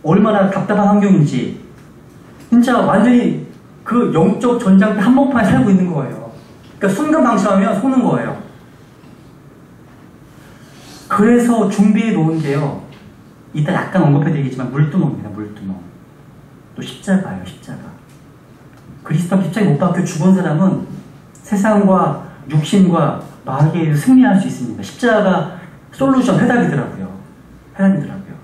얼마나 답답한 환경인지, 진짜 완전히 그 영적 전장터 한복판에 살고 있는 거예요. 그러니까 순간 방심하면 속는 거예요. 그래서 준비해 놓은 게요. 이따 약간 언급해드리겠지만 물두멍입니다. 물두멍. 또 십자가예요. 십자가. 그리스도 십자가에 못 박혀 죽은 사람은 세상과 육신과 마귀에 승리할 수 있습니다. 십자가가 솔루션, 해답이더라고요. 해답이더라고요.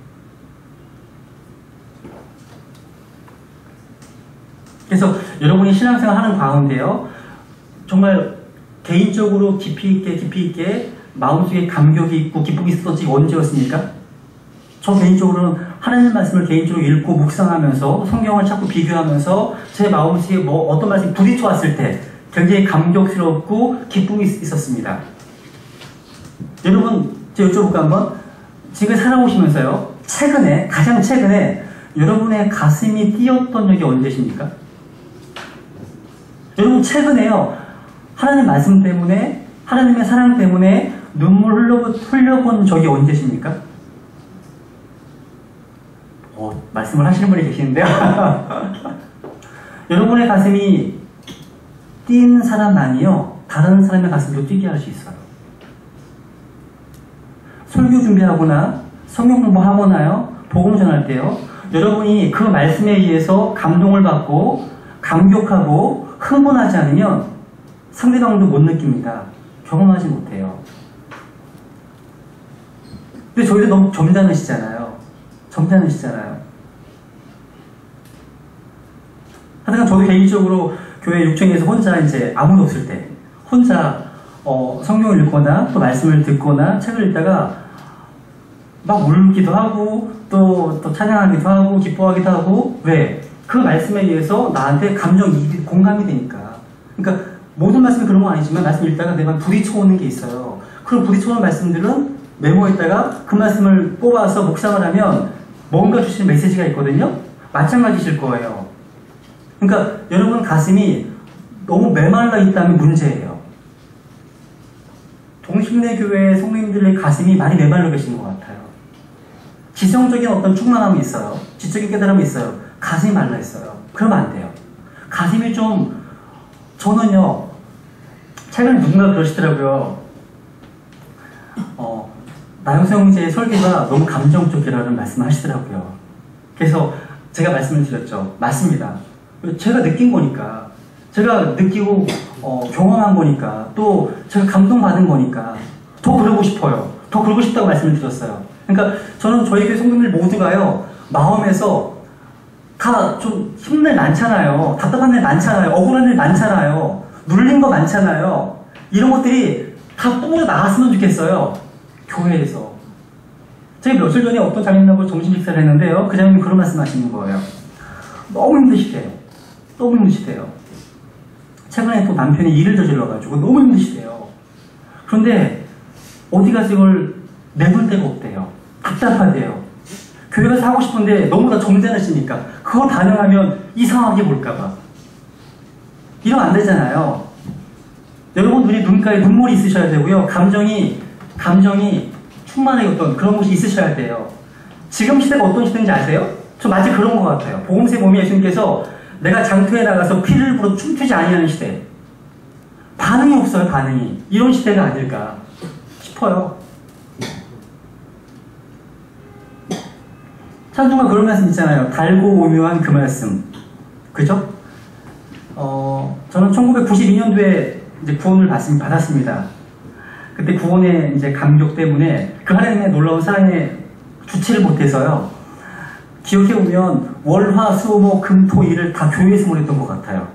그래서 여러분이 신앙생활 하는 가운데요, 정말 개인적으로 깊이 있게 마음속에 감격이 있고 기쁨이 있었던 게 언제였습니까? 저 개인적으로는 하나님 말씀을 개인적으로 읽고 묵상하면서 성경을 자꾸 비교하면서 제 마음속에 어떤 말씀이 부딪혀 왔을 때 굉장히 감격스럽고 기쁨이 있었습니다. 여러분, 제가 여쭤볼까 한번? 지금 살아오시면서요, 가장 최근에 여러분의 가슴이 뛰었던 적이 언제십니까? 여러분, 최근에요, 하나님 말씀 때문에, 하나님의 사랑 때문에 눈물 흘려본 적이 언제십니까? 말씀을 하시는 분이 계시는데요. 여러분의 가슴이 뛴 사람만이요, 다른 사람의 가슴도 뛰게 할 수 있어요. 설교 준비하거나 성경 공부하거나요, 복음 전할 때요, 여러분이 그 말씀에 의해서 감동을 받고 감격하고 흥분하지 않으면 상대방도 못 느낍니다. 경험하지 못해요. 근데 저희도 너무 점잖으시잖아요. 하여간 저도 개인적으로 교회 6층에서 혼자 이제 아무도 없을 때 혼자 성경을 읽거나 또 말씀을 듣거나 책을 읽다가 막 울기도 하고 또 찬양하기도 하고 기뻐하기도 하고, 왜? 그 말씀에 의해서 나한테 공감이 되니까. 그러니까 모든 말씀이 그런 건 아니지만 말씀 읽다가 내가 부딪혀오는 게 있어요. 그런 부딪혀오는 말씀들은 메모했다가 그 말씀을 뽑아서 묵상을 하면 뭔가 주시는 메시지가 있거든요. 마찬가지실 거예요. 그러니까 여러분 가슴이 너무 메말라 있다면 문제예요. 동심내 교회 성도님들의 가슴이 많이 메말라 계시는 것 같아요. 지성적인 어떤 충만함이 있어요. 지적인 깨달음이 있어요. 가슴이 말라 있어요. 그러면 안 돼요. 가슴이 저는요, 최근에 누군가 그러시더라고요. 나영세 형제의 설계가 너무 감정적이라는 말씀을 하시더라고요. 그래서 제가 말씀을 드렸죠. 맞습니다. 제가 느낀 거니까, 제가 느끼고 경험한 거니까, 또 제가 감동받은 거니까 더 그러고 싶어요. 더 그러고 싶다고 말씀을 드렸어요. 그러니까 저는 저희 교회 성도들 모두가요, 마음에서 다 좀 힘든 일 많잖아요. 답답한 일 많잖아요. 억울한 일 많잖아요. 눌린 거 많잖아요. 이런 것들이 다 뿜어져 나갔으면 좋겠어요. 교회에서. 제가 며칠 전에 어떤 장님하고 점심 식사를 했는데요, 그 장님이 그런 말씀 하시는 거예요. 너무 힘드시대요. 최근에 또 남편이 일을 저질러가지고 너무 힘드시대요. 그런데 어디 가서 이걸 내볼 데가 없대요. 답답하대요. 교회 가서 하고 싶은데 너무 다 점잖으시니까 그걸 반영하면 이상하게 볼까봐. 이러면 안 되잖아요. 여러분 눈가에 눈물이 있으셔야 되고요. 감정이 충만하게 어떤 그런 것이 있으셔야 돼요. 지금 시대가 어떤 시대인지 아세요? 저 마치 그런 것 같아요. 복음세 몸이 예수님께서 내가 장터에 나가서 피를 불어 춤추지 아니하는 시대. 반응이 없어요, 반응이. 이런 시대가 아닐까 싶어요. 찬송가 그런 말씀 있잖아요. 달고 오묘한 그 말씀. 그죠? 저는 1992년도에 이제 구원을 받았습니다. 그때 구원의 이제 감격 때문에 그 하나님의 놀라운 사랑에 주체를 못해서요. 기억해보면 월, 화, 수, 목, 금, 토, 일을 다 교회에서 보냈던 것 같아요.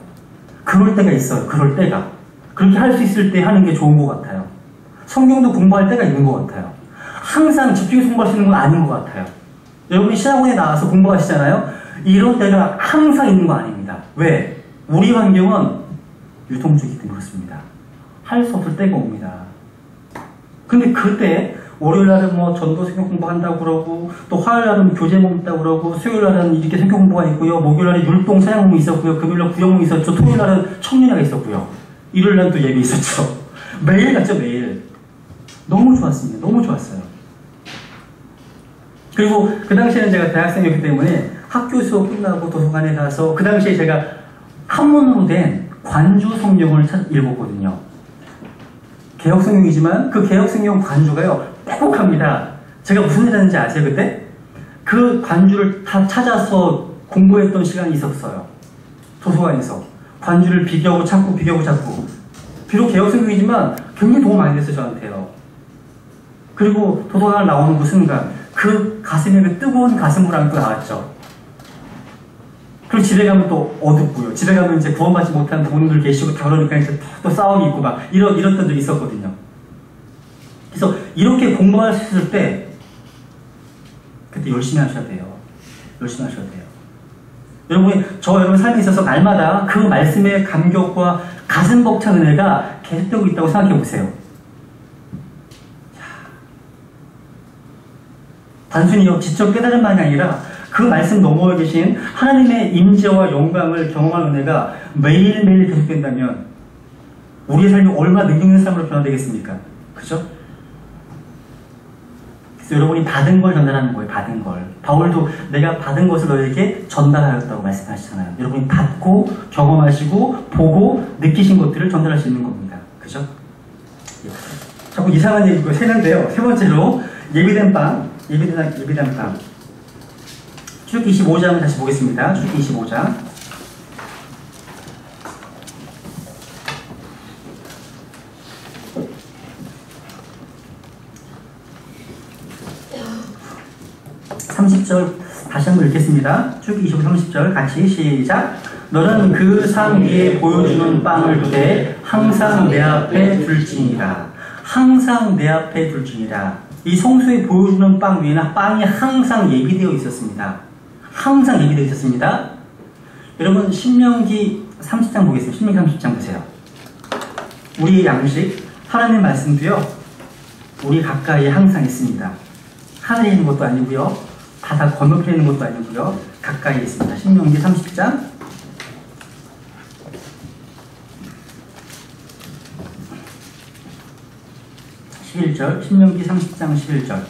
그럴 때가 있어요. 그럴 때가. 그렇게 할 수 있을 때 하는 게 좋은 것 같아요. 성경도 공부할 때가 있는 것 같아요. 항상 집중해서 공부할 수 있는 건 아닌 것 같아요. 여러분이 신학원에 나와서 공부하시잖아요. 이런 때가 항상 있는 거 아닙니다. 왜? 우리 환경은 유동적이기 때문에 그렇습니다. 할 수 없을 때가 옵니다. 근데 그때 월요일날은 전도 성경 공부한다고 그러고, 또 화요일날은 교재 먹는다고 그러고, 수요일날은 이렇게 성경 공부가 있고요, 목요일날은 율동 사냥 공부 있었고요, 금요일날 구영공 있었죠, 토요일날은 청년회가 있었고요, 일요일날은 또 예배 있었죠. 매일 갔죠, 매일. 너무 좋았습니다. 너무 좋았어요. 그리고 그 당시에는 제가 대학생이었기 때문에 학교 수업 끝나고 도서관에 가서 그 당시에 제가 한문으로 된 관주 성경을 읽었거든요. 개혁성경이지만 그 개혁성경 관주가요, 빼곡합니다. 제가 무슨 일 했는지 아세요, 그때? 그 관주를 다 찾아서 공부했던 시간이 있었어요. 도서관에서. 관주를 비교하고 찾고, 비교하고 찾고. 비록 개혁성경이지만 굉장히 도움 많이 됐어요, 저한테요. 그리고 도서관을 나오는 그 순간, 그 가슴에 그 뜨거운 가슴을 안고 나왔죠. 그리고 집에 가면 또 어둡고요. 집에 가면 이제 구원받지 못한 부모님들 계시고 다 그러니까 이제 또 싸움이 있고 막 이랬던 적이 있었거든요. 그래서 이렇게 공부하셨을 때 그때 열심히 하셔야 돼요. 열심히 하셔야 돼요. 여러분이 여러분 삶에 있어서 날마다 그 말씀의 감격과 가슴 벅찬 은혜가 계속되고 있다고 생각해 보세요. 단순히 지적 깨달음만이 아니라 그 말씀 너머에 계신 하나님의 임재와 영광을 경험할 은혜가 매일매일 계속된다면 우리의 삶이 얼마나 능력 있는 삶으로 변화되겠습니까? 그죠? 그래서 여러분이 받은 걸 전달하는 거예요. 받은 걸. 바울도 내가 받은 것을 너에게 전달하였다고 말씀하시잖아요. 여러분이 받고 경험하시고 보고 느끼신 것들을 전달할 수 있는 겁니다. 그죠? 자꾸 이상한 얘기 세는데요. 세 번째로 예비된 빵. 예비된 빵. 출애굽기 25장을 다시 보겠습니다. 출애굽기 25장. (30절) 다시 한번 읽겠습니다. 출애굽기 25장 30절 같이 시작. 너는 그 상 위에 보여주는 빵을 두되 항상 내 앞에 둘지니라. 항상 내 앞에 둘지니라. 이 성소에 보여주는 빵 위에는 빵이 항상 예비되어 있었습니다. 항상 예비되어 있었습니다. 여러분 신명기 30장 보겠습니다. 신명기 30장 보세요. 우리의 양식, 하나님의 말씀도요. 우리 가까이에 항상 있습니다. 하늘에 있는 것도 아니고요. 바다 건너편에 있는 것도 아니고요. 가까이에 있습니다. 신명기 30장 11절, 신명기 30장 11절.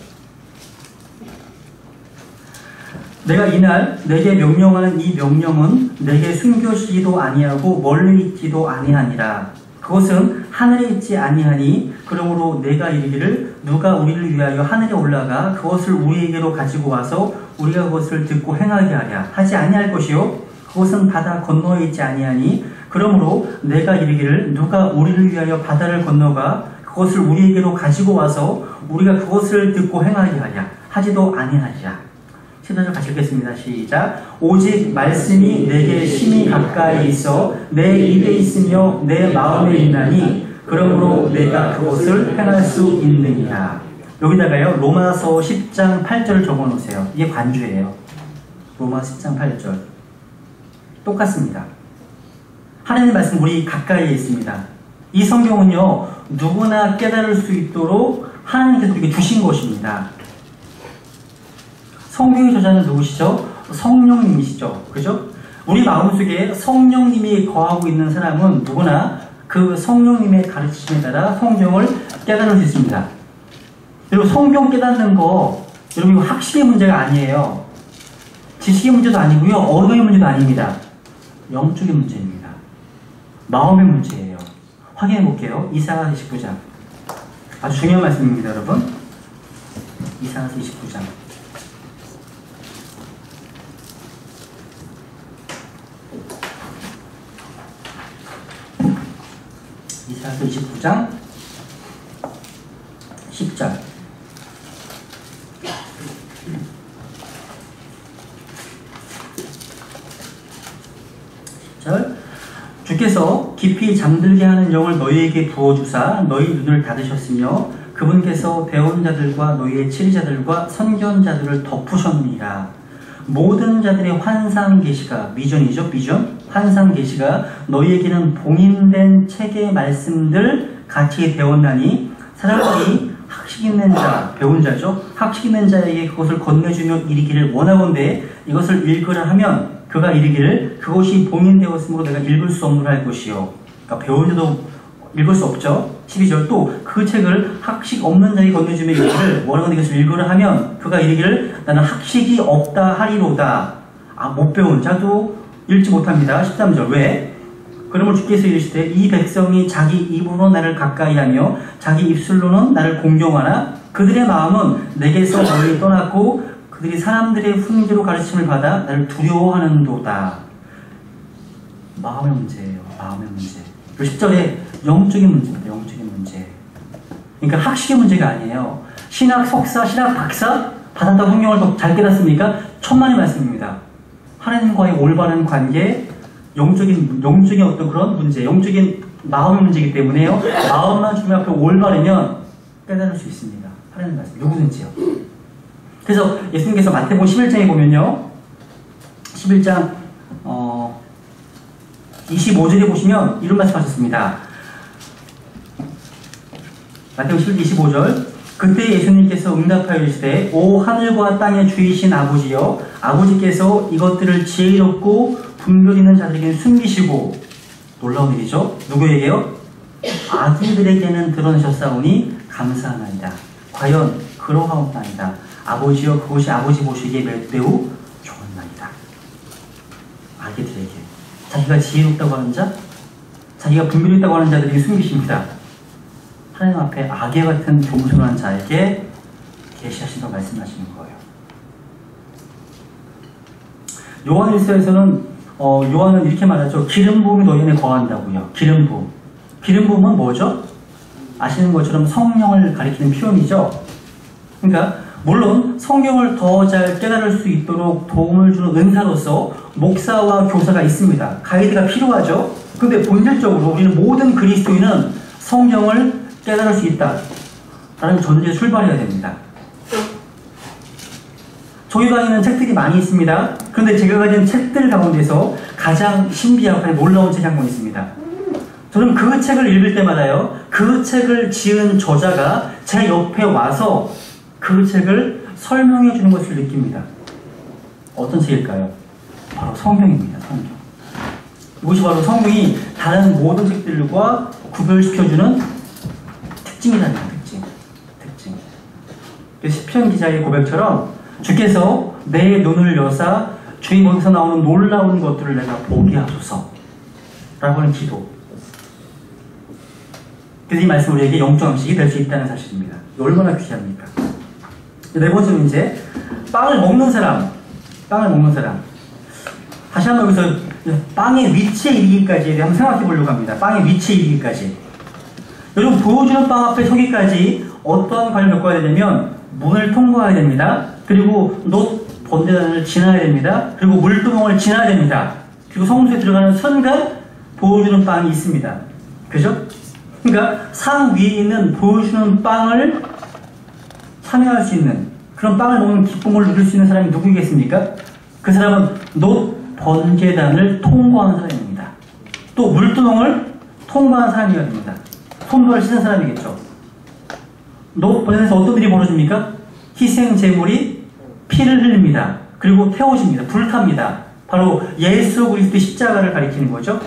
내가 이날 내게 명령하는 이 명령은 내게 숨겨지지도 아니하고 멀리 있지도 아니하니라. 그것은 하늘에 있지 아니하니 그러므로 내가 이르기를 누가 우리를 위하여 하늘에 올라가 그것을 우리에게로 가지고 와서 우리가 그것을 듣고 행하게 하랴 하지 아니할 것이요 그것은 바다 건너에 있지 아니하니 그러므로 내가 이르기를 누가 우리를 위하여 바다를 건너가 그것을 우리에게로 가지고 와서 우리가 그것을 듣고 행하게 하랴 하지도 아니하리라. 10절 같이 읽겠습니다. 시작. 오직 말씀이 내게 심히 가까이 있어 내 입에 있으며 내 마음에 있나니 그러므로 내가 그것을 행할 수 있느니라. 여기다가요 로마서 10장 8절을 적어놓으세요. 이게 관주예요. 로마 10장 8절 똑같습니다. 하나님의 말씀 우리 가까이에 있습니다. 이 성경은요 누구나 깨달을 수 있도록 하나님께서 우리에게 주신 것입니다. 성경의 저자는 누구시죠? 성령님이시죠. 그죠? 우리 마음속에 성령님이 거하고 있는 사람은 누구나 그 성령님의 가르치심에 따라 성경을 깨달을 수 있습니다. 여러분 성경 깨닫는 거 여러분 이거 학식의 문제가 아니에요. 지식의 문제도 아니고요. 언어의 문제도 아닙니다. 영적인 문제입니다. 마음의 문제예요. 확인해 볼게요. 이사야 29장 아주 중요한 말씀입니다. 여러분 이사야 29장 이사야서 29장 10절 10절 주께서 깊이 잠들게 하는 영을 너희에게 부어주사 너희 눈을 닫으셨으며 그분께서 배운 자들과 너희의 치리자들과 선견자들을 덮으셨느니라. 모든 자들의 환상 계시가 비전이죠. 비전 환상 계시가 너희에게는 봉인된 책의 말씀들 같이 되었나니 사람들이 학식 있는 자 배운 자죠. 학식 있는 자에게 그것을 건네주며 이르기를 원하건대 이것을 읽으라 하면 그가 이르기를 그것이 봉인되었으므로 내가 읽을 수 없노라 할 것이요. 그러니까 배운 자도 읽을 수 없죠. 12절 또 그 책을 학식 없는 자에게 건네주며 이르기를 원하건대 이것을 읽으라 하면 그가 이르기를 나는 학식이 없다 하리로다. 못 배운 자도 읽지 못합니다. 13절 왜? 그러므로 주께서 이르시되 이 백성이 자기 입으로 나를 가까이하며 자기 입술로는 나를 공경하나 그들의 마음은 내게서 멀리 떠났고 그들이 사람들의 훈계로 가르침을 받아 나를 두려워하는도다. 마음의 문제예요. 마음의 문제. 10절에 영적인 문제입니다. 영적인 문제. 그러니까 학식의 문제가 아니에요. 신학 석사, 신학 박사 받았다고 성경을 더 잘 깨닫습니까? 천만의 말씀입니다. 하나님과의 올바른 관계, 영적인 어떤 그런 문제, 영적인 마음의 문제이기 때문에요. 마음만 주님 앞에 올바르면 깨달을 수 있습니다. 하나님 말씀, 누구든지요. 그래서 예수님께서 마태복음 11장에 보면요. 11장 25절에 보시면 이런 말씀 하셨습니다. 마태복음 11장 25절. 그때 예수님께서 응답하여 이르시되 오 하늘과 땅의 주이신 아버지여, 아버지께서 이것들을 지혜롭고 분별 있는 자들에게 숨기시고, 놀라운 일이죠. 누구에게요? 아기들에게는 드러내셨사오니 감사하나이다. 과연 그러하옵나이다. 아버지여, 그것이 아버지 보시기에 매우 좋은나이다. 아기들에게, 자기가 지혜롭다고 하는 자, 자기가 분별 있다고 하는 자들에게 숨기십니다. 하나님 앞에 아기 같은 겸손한 자에게 계시하신다고 말씀하시는 거예요. 요한일서에서는 요한은 이렇게 말하죠. 기름 부음이 너희 안에 거한다고요. 기름 부음. 기름 부음은 뭐죠? 아시는 것처럼 성령을 가리키는 표현이죠. 그러니까 물론 성경을 더 잘 깨달을 수 있도록 도움을 주는 은사로서 목사와 교사가 있습니다. 가이드가 필요하죠. 근데 본질적으로 우리는 모든 그리스도인은 성경을 깨달을 수 있다라는 전제에 출발해야 됩니다. 저희 방에는 책들이 많이 있습니다. 그런데 제가 가진 책들 가운데서 가장 신비하고 놀라운 책이 한 권 있습니다. 저는 그 책을 읽을 때마다요, 그 책을 지은 저자가 제 옆에 와서 그 책을 설명해 주는 것을 느낍니다. 어떤 책일까요? 바로 성경입니다. 성경. 이것이 바로 성경이 다른 모든 책들과 구별시켜주는 특징이라는 특징. 시편 기자의 고백처럼 주께서 내 눈을 여사 주의 몸에서 나오는 놀라운 것들을 내가 보게 하소서 라고 하는 기도. 그래서 이 말씀은 우리에게 영적 음식이 될 수 있다는 사실입니다. 얼마나 귀합니까? 네 번째는 이제 빵을 먹는 사람. 다시 한번 여기서 빵의 위치에 이르기까지에 대해 한번 생각해 보려고 합니다. 빵의 위치에 이르기까지. 여러분, 보여주는 빵 앞에 서기까지 어떠한 과정을 겪어야 되냐면 문을 통과해야 됩니다. 그리고 놋 번제단을 지나야 됩니다. 그리고 물두멍을 지나야 됩니다. 그리고 성소에 들어가는 순간 보여주는 빵이 있습니다. 그죠? 그러니까 상 위에 있는 보여주는 빵을 참여할 수 있는, 그런 빵을 먹는 기쁨을 누릴 수 있는 사람이 누구겠습니까? 그 사람은 놋 번제단을 통과한 사람입니다. 또 물두멍을 통과한 사람이어야 됩니다. 손발을 씻은 사람이겠죠. 놋 번제단에서 어떤 일이 벌어집니까? 희생 제물이 피를 흘립니다. 그리고 태워집니다. 불탑니다. 바로 예수 그리스도의 십자가를 가리키는 거죠.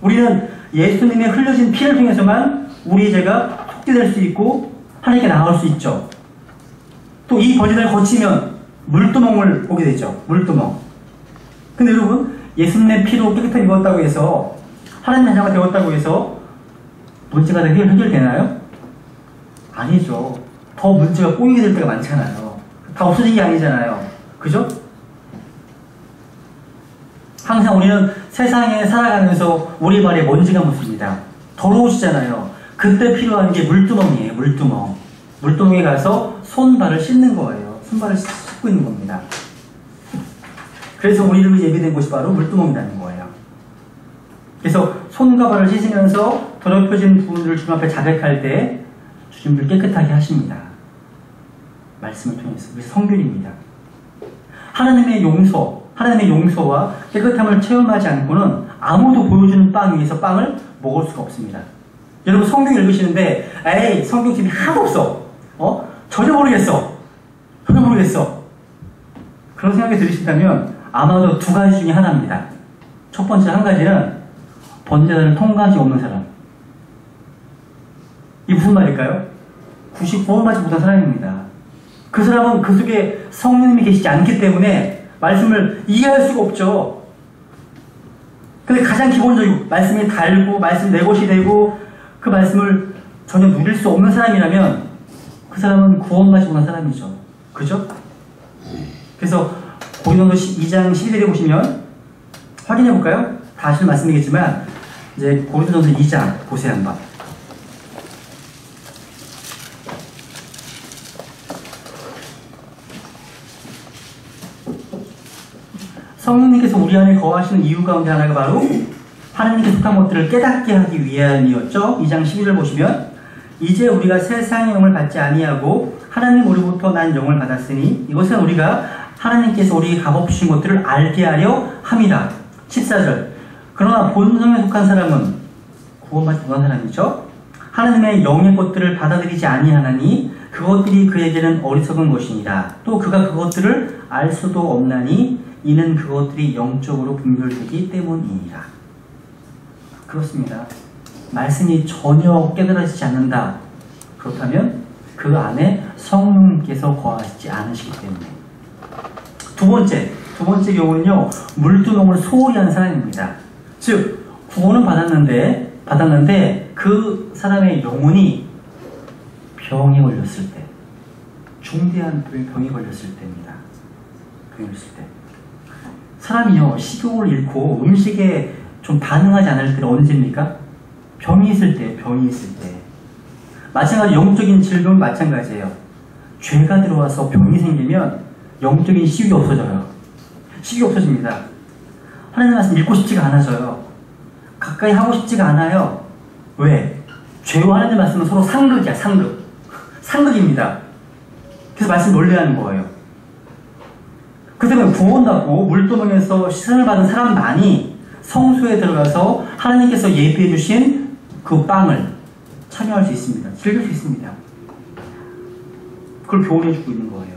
우리는 예수님의 흘려진 피를 통해서만 우리의 죄가 속죄될 수 있고 하나님께 나아갈 수 있죠. 또 이 번제단을 거치면 물두멍을 보게 되죠. 물두멍. 근데 여러분, 예수님의 피로 깨끗하게 입었다고 해서, 하나님의 자가 되었다고 해서 문제가 다 해결되나요? 아니죠. 더 문제가 꼬이게 될 때가 많잖아요. 다 없어진 게 아니잖아요. 그죠? 항상 우리는 세상에 살아가면서 우리 발에 먼지가 묻습니다. 더러우시잖아요. 그때 필요한 게 물두멍이에요. 물두멍. 물두멍에 가서 손발을 씻는 거예요. 손발을 씻고 있는 겁니다. 그래서 우리를 예비된 곳이 바로 물두멍이라는 거예요. 그래서 손과 발을 씻으면서 더럽혀진 부분들을 주님 앞에 자백할 때 주님을 깨끗하게 하십니다. 말씀을 통해서. 그래서 성결입니다. 하나님의 용서와 깨끗함을 체험하지 않고는 아무도 보여주는 빵 위에서 빵을 먹을 수가 없습니다. 여러분, 성경 읽으시는데 에이, 성경집이 하나도 없어. 전혀 모르겠어. 그런 생각이 들으신다면 아마도 두 가지 중에 하나입니다. 첫 번째 한 가지는 번제단을 통과한 지 없는 사람. 이게 무슨 말일까요? 99번까지 못한 사람입니다. 그 사람은 그 속에 성령님이 계시지 않기 때문에 말씀을 이해할 수가 없죠. 근데 가장 기본적이고 말씀이 달고 말씀 내 것이 되고 그 말씀을 전혀 누릴 수 없는 사람이라면 그 사람은 구원받지 못한 사람이죠. 그죠? 그래서 고린도서 2장 12절에 보시면 확인해 볼까요? 다시 말씀드리겠지만 이제 고린도전서 2장 보세요 한번. 성령님께서 우리 안에 거하시는 이유 가운데 하나가 바로 하나님께 속한 것들을 깨닫게 하기 위함이었죠. 2장 12절 보시면 이제 우리가 세상의 영을 받지 아니하고 하나님 우리부터 난 영을 받았으니 이것은 우리가 하나님께서 우리에게 값없으신 것들을 알게 하려 함이라. 14절 그러나 본성에 속한 사람은 구원받지 못한 사람이죠. 하나님의 영의 것들을 받아들이지 아니하나니 그것들이 그에게는 어리석은 것이니라. 또 그가 그것들을 알 수도 없나니 이는 그것들이 영적으로 분별되기 때문이니라. 그렇습니다. 말씀이 전혀 깨달아지지 않는다. 그렇다면 그 안에 성령께서 거하지 않으시기 때문에. 두 번째 경우는요, 물두멍을 소홀히 한 사람입니다. 즉, 구원은 받았는데 그 사람의 영혼이 병에 걸렸을 때, 중대한 병에 걸렸을 때입니다. 병에 걸렸을 때. 사람이요, 식욕을 잃고 음식에 좀 반응하지 않을 때는 언제입니까? 병이 있을 때. 마찬가지로 영적인 질병은 마찬가지예요. 죄가 들어와서 병이 생기면 영적인 식욕이 없어져요. 식욕이 없어집니다. 하나님 말씀 읽고 싶지가 않아져요. 가까이 하고 싶지가 않아요. 왜? 죄와 하나님 말씀은 서로 상극이야, 상극입니다. 그래서 말씀 놀래하는 거예요. 그때문에 구원받고 물두멍에서 시선을 받은 사람만이 성소에 들어가서 하나님께서 예비해 주신 그 빵을 참여할 수 있습니다. 즐길 수 있습니다. 그걸 교훈해 주고 있는 거예요.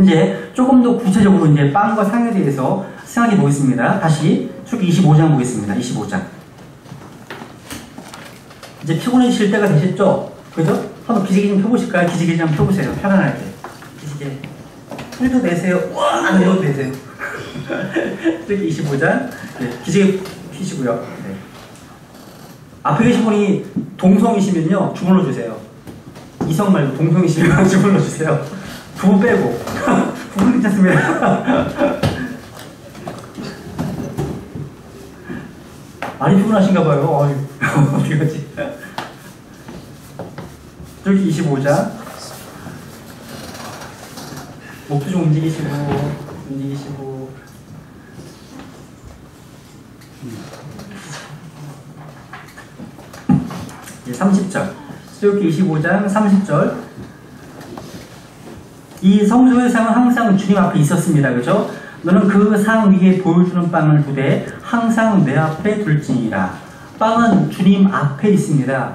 이제 조금 더 구체적으로 이제 빵과 상에 대해서 생각해 보겠습니다. 다시 출애굽기 25장 보겠습니다. 25장. 이제 피곤해지실 때가 되셨죠? 그죠? 한번 기지개 좀 펴보실까요? 기지개 좀 펴보세요. 편안하게. 기지개. 소리도 내세요. 와! 내려도 되세요. 출애굽기 25장. 네, 기지개 피시고요. 네. 앞에 계신 분이 동성이시면요, 주물러 주세요. 이성 말고 동성이시면 주물러 주세요. 부부 빼고. 부부는 괜찮습니다. 많이 피곤하신가 봐요. 어떻게 하지? 저기 25장. 목도 좀 움직이시고. 30절. 출애굽기 25장 30절. 이 성소의 상은 항상 주님 앞에 있었습니다. 그죠? 너는 그 상 위에 보여주는 빵을 두되 항상 내 앞에 둘지니라. 빵은 주님 앞에 있습니다.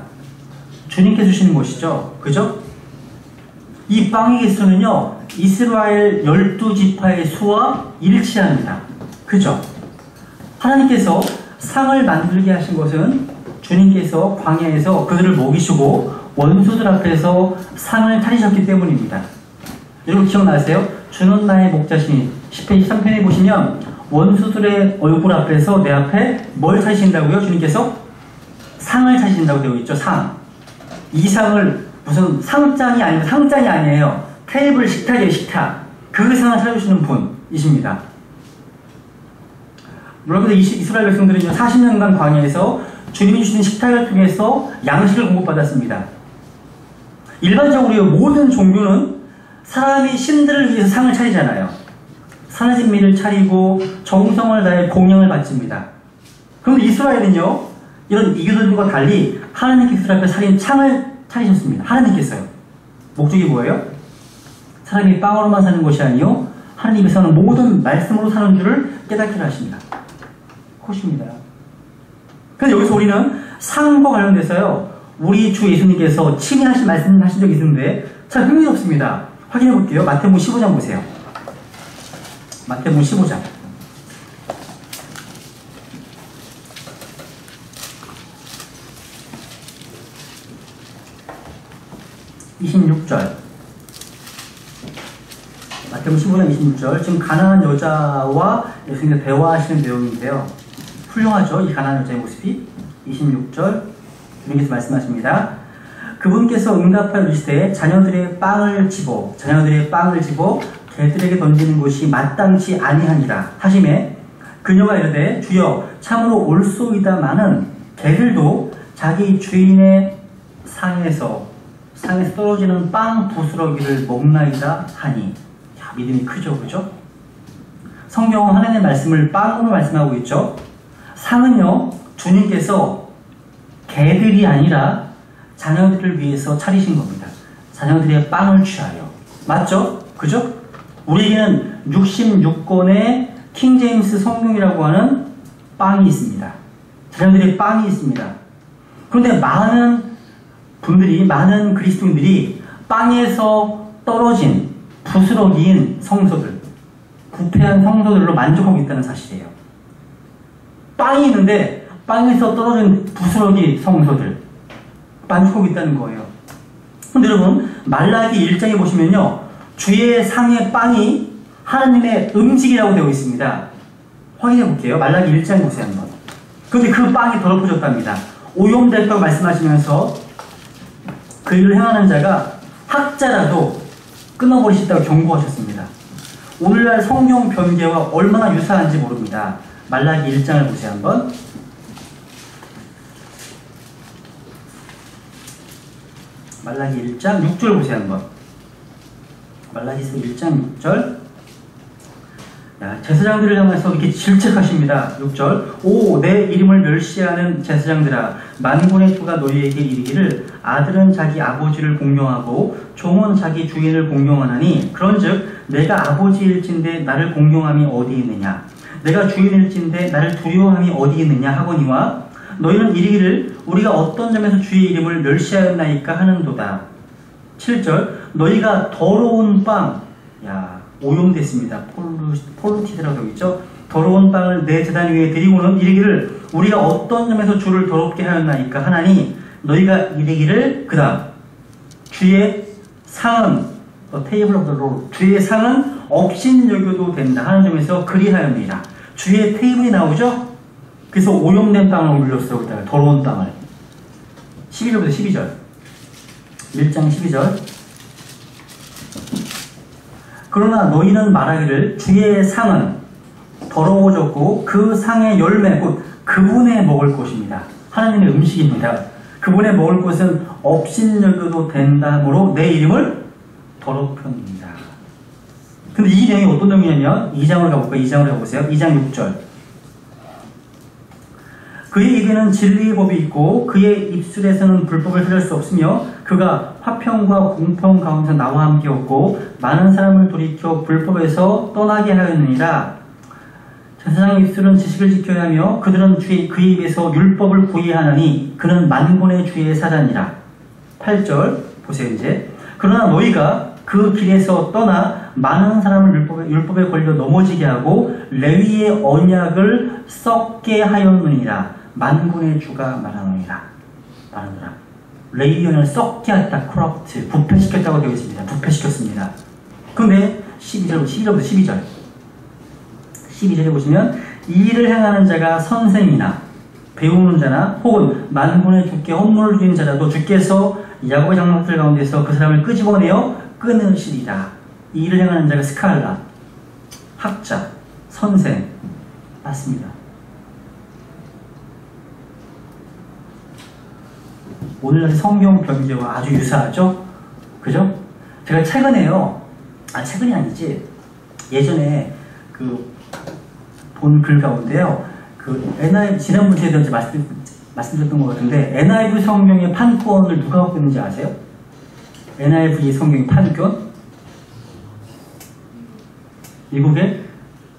주님께 주시는 것이죠. 그죠? 이 빵의 개수는요, 이스라엘 12지파의 수와 일치합니다. 그죠? 하나님께서 상을 만들게 하신 것은 주님께서 광야에서 그들을 먹이시고 원수들 앞에서 상을 차리셨기 때문입니다. 여러분 기억나세요? 주는 나의 목자시니 10편 23편에 보시면 원수들의 얼굴 앞에서 내 앞에 뭘 차리신다고요? 주님께서 상을 차리신다고 되어 있죠. 상. 이 상을 무슨 상장이 아니에요. 테이블 식탁이에요. 식탁. 그 상을 차려주시는 분이십니다. 여러분들 이스라엘 백성들은요, 40년간 광야에서 주님이 주신 식탁을 통해서 양식을 공급받았습니다. 일반적으로 모든 종교는 사람이 신들을 위해서 상을 차리잖아요. 산지미를 차리고 정성을 다해 공양을 바칩니다. 그런데 이스라엘은요, 이런 이교도들과 달리 하나님께서 앞에 차린 창을 차리셨습니다. 하나님께서요. 목적이 뭐예요? 사람이 빵으로만 사는 것이 아니요, 하나님께서는 모든 말씀으로 사는 줄을 깨닫게 하십니다. 그것입니다. 그래서 여기서 우리는 상과 관련돼서요, 우리 주 예수님께서 친히 말씀하신 적이 있는데 참 흥미롭습니다. 확인해 볼게요. 마태복음 15장 보세요. 마태복음 15장. (26절) 마태복음 15장 26절. 지금 가난한 여자와 예수님께서 대화하시는 내용인데요, 훌륭하죠? 이 가난한 여자의 모습이. 26절 주님께서 말씀하십니다. 그분께서 응답하여 이르시되 자녀들의 빵을 집어 개들에게 던지는 것이 마땅치 아니하니라 하시매 그녀가 이르되 주여 참으로 옳소이다마는 개들도 자기 주인의 상에서 떨어지는 빵 부스러기를 먹나이다 하니. 야, 믿음이 크죠, 그죠? 성경은 하나님의 말씀을 빵으로 말씀하고 있죠. 상은요, 주님께서 개들이 아니라 자녀들을 위해서 차리신 겁니다. 자녀들의 빵을 취하여. 맞죠? 그죠? 우리에게는 66권의 킹제임스 성경이라고 하는 빵이 있습니다. 자녀들의 빵이 있습니다. 그런데 많은 그리스도인들이 빵에서 떨어진 부스러기인 성소들, 부패한 성소들로 만족하고 있다는 사실이에요. 빵이 있는데 빵에서 떨어진 부스러기 성소들 만족하고 있다는 거예요. 근데 여러분, 말라기 1장에 보시면요, 주의 상의 빵이 하나님의 음식이라고 되어 있습니다. 확인해 볼게요. 말라기 1장 보세요 한번. 그런데 그 빵이 더럽혀졌답니다. 오염됐다고 말씀하시면서 그 일을 행하는 자가 학자라도 끊어버리시다고 경고하셨습니다. 오늘날 성경 변개와 얼마나 유사한지 모릅니다. 말라기 1장을 보세요 한번. 말라기 1장 6절 보세요 한번. 말라기서 1장 6절. 제사장들을 향해서 이렇게 질책하십니다. 6절. 오, 내 이름을 멸시하는 제사장들아, 만군의 주가 너희에게 이르기를 아들은 자기 아버지를 공경하고 종은 자기 주인을 공경하나니 그런즉 내가 아버지일진데 나를 공경함이 어디 있느냐, 내가 주인일진데 나를 두려워함이 어디 있느냐 하거니와 너희는 이르기를 우리가 어떤 점에서 주의 이름을 멸시하였나이까 하는도다. 7절. 너희가 더러운 빵, 오염됐습니다. 폴루티드라고 되어 있죠. 더러운 빵을 내 제단 위에 드리고는 이르기를 우리가 어떤 점에서 주를 더럽게 하였나이까 하나니 너희가 이르기를 그 다음 주의 상은 테이블 오브 더 로 주의 상은 업신여겨도 된다 하는 점에서 그리하였느니라. 주의 테이블이 나오죠. 그래서 오염된 빵을 올렸어요. 그다음에 더러운 빵을. 11절부터 12절. 1장 12절. 그러나 너희는 말하기를 주의 상은 더러워졌고 그 상의 열매 곧 그분의 먹을 것입니다. 하나님의 음식입니다. 그분의 먹을 것은 업신여겨도 된다므로 내 이름을 더럽혔습니다. 근데 이 내용이 어떤 내용이냐면 2장으로 가볼까요? 2장으로 가보세요. 2장 6절. 그의 입에는 진리의 법이 있고 그의 입술에서는 불법을 찾을 수 없으며 그가 화평과 공평 가운데서 나와 함께였고 많은 사람을 돌이켜 불법에서 떠나게 하였느니라. 제사장의 입술은 지식을 지켜야 하며 그들은 그의 입에서 율법을 구해하나니 그는 만군의 주의 사자니라. 8절 보세요 이제. 그러나 너희가 그 길에서 떠나 많은 사람을 율법에 걸려 넘어지게 하고 레위의 언약을 썩게 하였느니라. 만군의 주가 말하느니라. 레위언을 썩게 했다. corrupt, 부패시켰다고 되어 있습니다. 부패시켰습니다. 그런데 12절부터 12절. 12절에 보시면 이 일을 행하는 자가 선생이나 배우는 자나 혹은 만군의 주께 헌물을 드린 자라도 주께서 야곱의 장막들 가운데서 그 사람을 끄집어내어 끊으시리라. 이 일을 행하는 자가 스칼라, 학자, 선생 맞습니다. 오늘날 성경 변개와 아주 유사하죠? 그죠? 제가 최근에요, 최근이 아니지, 예전에 본 글 가운데요, NIV, 지난번 주에도 말씀드렸던 것 같은데, NIV 성경의 판권을 누가 갖고 있는지 아세요? NIV 성경의 판권? 미국의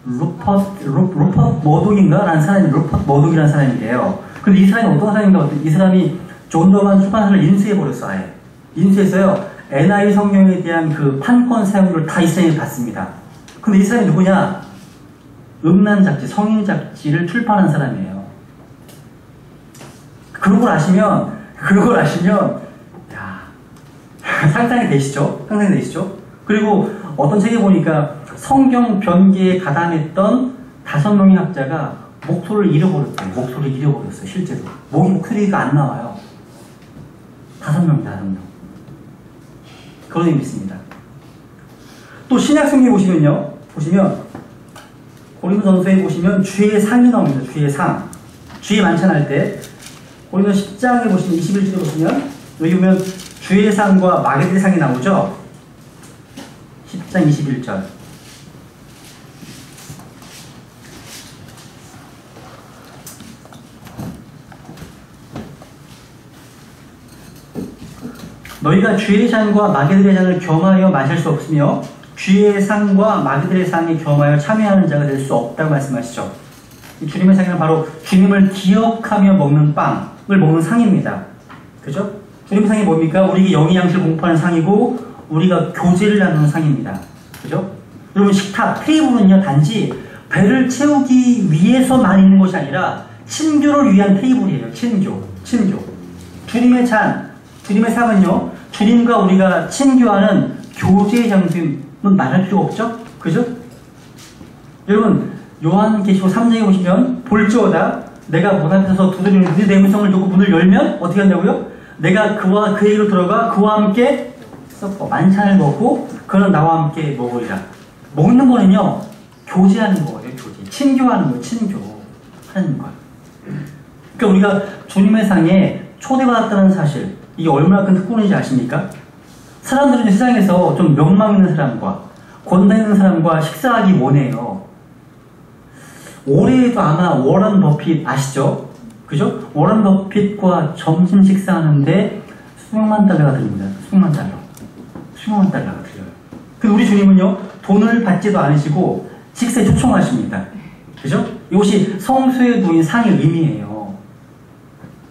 루퍼트 머독인가? 라는 사람이, 루퍼트 머독이라는 사람인데요. 근데 이 사람이 어떤 사람인가? 이 사람이 존 더만 출판사를 인수해버렸어, 아예. 인수해서요, NIV 성경에 대한 그 판권 사용료를 다 이 사람이 받습니다. 근데 이 사람이 누구냐? 음란 잡지, 성인 잡지를 출판한 사람이에요. 그런 걸 아시면, 상상이 되시죠? 그리고 어떤 책에 보니까 성경 변개에 가담했던 5명의 학자가 목소리를 잃어버렸어요. 실제로. 목소리가 안 나와요. 5 5명입니다. 5명. 그런 의미 있습니다. 또 신약성경에 보시면요. 고린도전서에 보시면 주의 상이 나옵니다. 주의 상. 주의 만찬할 때 고린도 10장에 보시면 21절에 보시면 여기 보면 주의 상과 마게들의 상이 나오죠. 10장 21절. 너희가 주의 잔과 마게들의 잔을 겸하여 마실 수 없으며 주의 상과 마게들의 상에 겸하여 참여하는 자가 될 수 없다고 말씀하시죠. 이 주님의 상은 바로 주님을 기억하며 먹는 빵을 먹는 상입니다. 그죠? 주님의 상이 뭡니까? 우리에게 영의 양식을 공급하는 상이고 우리가 교제를 나누는 상입니다. 그죠? 여러분 식탁, 테이블은요 단지 배를 채우기 위해서만 있는 것이 아니라 친교를 위한 테이블이에요. 친교. 주님의 잔, 주님의 상은요 주님과 우리가 친교하는 교제의 장소임은 말할 필요가 없죠? 그죠? 여러분 요한계시록 3장에 보시면 볼지어다 내가 문 앞에서 두드리는 내 음성을 듣고 문을 열면 어떻게 한다고요? 내가 그와 그에게로 들어가 그와 함께 서퍼 만찬을 먹고 그는 나와 함께 먹으리라. 먹는 거는요 교제하는 거예요. 교제. 친교하는 거예요. 친교하는 거예요. 그러니까 우리가 주님의 상에 초대받았다는 사실 이게 얼마나 큰 특권인지 아십니까? 사람들은 세상에서 좀 명망 있는 사람과 권세 있는 사람과 식사하기 원해요. 올해에도 아마 워런 버핏 아시죠? 그죠? 워런 버핏과 점심 식사하는데 수백만 달러가 들립니다. 수백만 달러가 들려요. 근데 우리 주님은요 돈을 받지도 않으시고 식사에 초청하십니다. 그죠? 이것이 성수에 놓인 상의 의미예요.